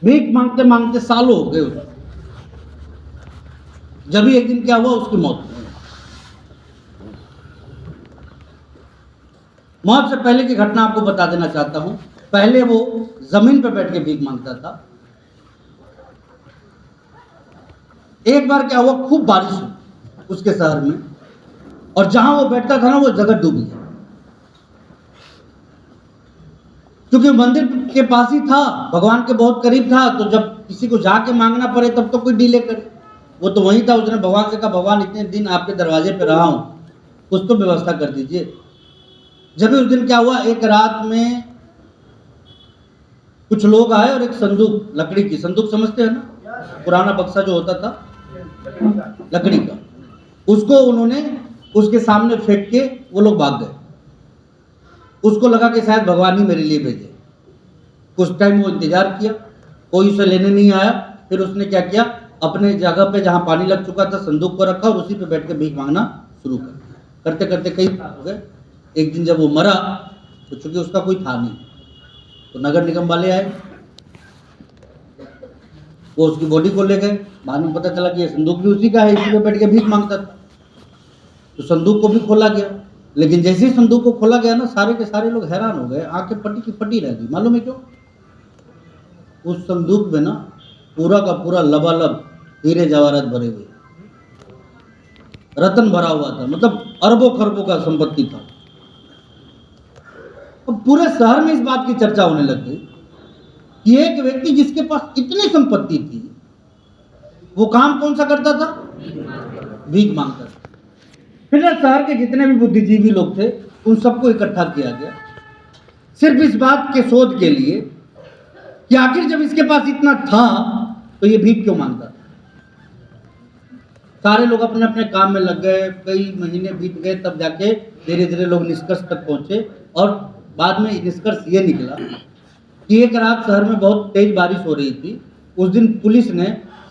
भीख मांगते मांगते सालों हो गए उसको। जब भी एक दिन क्या हुआ, उसकी मौत हो गई। मौत से पहले की घटना आपको बता देना चाहता हूं। पहले वो जमीन पर बैठ के भीख मांगता था। एक बार क्या हुआ, खूब बारिश हुई उसके शहर में, और जहां वो बैठता था ना वो जगह डूब गई। क्योंकि मंदिर के पास ही था, भगवान के बहुत करीब था, तो जब किसी को जाके मांगना पड़े तब तो कोई डिले करे। वो तो वहीं था। उसने भगवान से कहा, भगवान इतने दिन आपके दरवाजे पे रहा हूं, कुछ तो व्यवस्था कर दीजिए। जब भी उस दिन क्या हुआ, एक रात में कुछ लोग आए और एक संदूक, लकड़ी की संदूक समझते हैं ना, पुराना बक्सा जो होता था लकड़ी का, उसको उन्होंने उसके सामने फेंक के वो लोग भाग गए। उसको लगा कि शायद भगवान ही मेरे लिए भेजे। कुछ टाइम वो इंतजार किया, कोई उसे लेने नहीं आया। फिर उसने क्या किया, अपने जगह पे जहां पानी लग चुका था संदूक को रखा और उसी पे बैठ के भीख मांगना शुरू कर दिया। करते करते कई साल हो गए। एक दिन जब वो मरा तो चूंकि उसका कोई था नहीं, तो नगर निगम वाले आए, वो उसकी बॉडी को ले गए। बाद में पता चला कि ये संदूक भी उसी का है, इसी पे बैठ के भीख मांगता था। तो संदूक को भी खोला गया, लेकिन जैसे ही संदूक को खोला गया ना, सारे के सारे लोग हैरान हो गए, आंखें पटी की पटी रह गई। मालूम है क्यों? उस संदूक में ना पूरा का पूरा लबालब हीरे जवाहरात भरे हुए, रतन भरा हुआ था, मतलब अरबों खरबों का संपत्ति था। अब पूरे शहर में इस बात की चर्चा होने लग गई कि एक व्यक्ति जिसके पास इतनी संपत्ति थी, वो काम कौन सा करता था? भीख मांगता था। फिर शहर के जितने भी बुद्धिजीवी लोग थे, उन सबको इकट्ठा किया गया, सिर्फ इस बात के शोध के लिए कि आखिर जब इसके पास इतना था तो ये भीख क्यों मांगता था। सारे लोग अपने अपने काम में लग गए, कई महीने बीत गए, तब जाके धीरे धीरे लोग निष्कर्ष तक पहुंचे। और बाद में निष्कर्ष ये निकला कि एक रात शहर में बहुत तेज बारिश हो रही थी। उस दिन पुलिस ने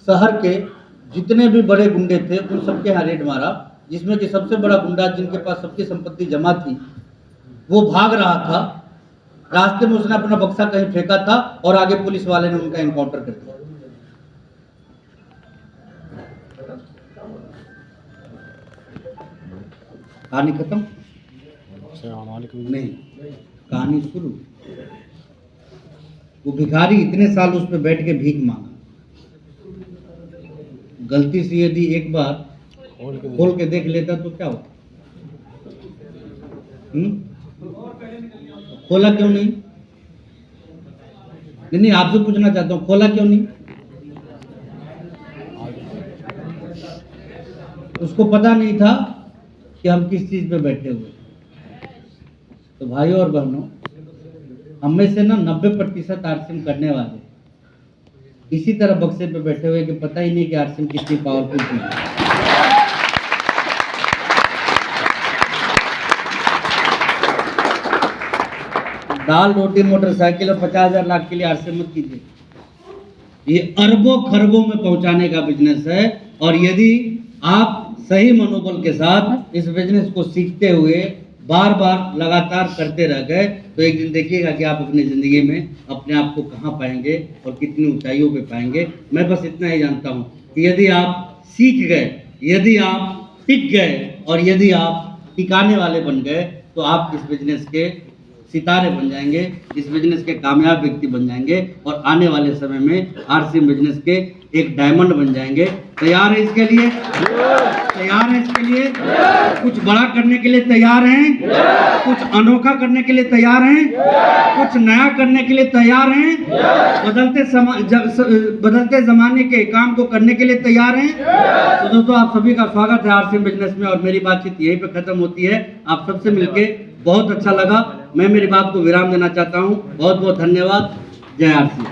शहर के जितने भी बड़े गुंडे थे उन सबके यहाँ रेड मारा, जिसमें कि सबसे बड़ा गुंडा, जिनके पास सबकी संपत्ति जमा थी, वो भाग रहा था। रास्ते में उसने अपना बक्सा कहीं फेंका था और आगे पुलिस वाले ने उनका एनकाउंटर कर दिया। कहानी खत्म नहीं, कहानी शुरू। वो भिखारी इतने साल उस पे बैठ के भीख मांगा, गलती से यदि एक बार खोल के देख लेता तो क्या होता? खोला क्यों नहीं? नहीं, आपसे पूछना चाहता हूँ, खोला क्यों नहीं? उसको पता नहीं था कि हम किस चीज पे बैठे हुए। तो भाइयों और बहनों, हम में से ना 90% आरसीएम करने वाले इसी तरह बक्से पे बैठे हुए कि पता ही नहीं कि आरसीएम कितनी पावरफुल चीज है। दाल रोटी मोटरसाइकिल और 50,000 लाख के लिए आरसीएम मत कीजिए। ये अरबों खरबों में पहुंचाने का बिजनेस है। और यदि आप सही मनोबल के साथ इस बिजनेस को सीखते हुए बार बार लगातार करते रह गए तो एक दिन देखिएगा कि आप अपनी ज़िंदगी में अपने आप को कहाँ पाएंगे और कितनी ऊंचाइयों पे पाएंगे। मैं बस इतना ही जानता हूँ कि यदि आप सीख गए, यदि आप टिक गए और यदि आप टिकाने वाले बन गए तो आप इस बिजनेस के सितारे बन जाएंगे, इस बिजनेस के कामयाब व्यक्ति बन जाएंगे और आने वाले समय में आरसीएम बिजनेस के एक डायमंड बन जाएंगे। तैयार है इसके लिए? तैयार है इसके लिए? कुछ बड़ा करने के लिए तैयार हैं? कुछ अनोखा करने के लिए तैयार हैं? कुछ नया करने के लिए तैयार हैं? बदलते ज़माने के काम को करने के लिए तैयार हैं? तो दोस्तों, आप सभी का स्वागत है आरसीएम बिजनेस में। और मेरी बातचीत यहीं पे खत्म होती है। आप सबसे मिलके बहुत अच्छा लगा। मैं मेरी बात को विराम देना चाहता हूँ। बहुत बहुत धन्यवाद। जय आरसीएम।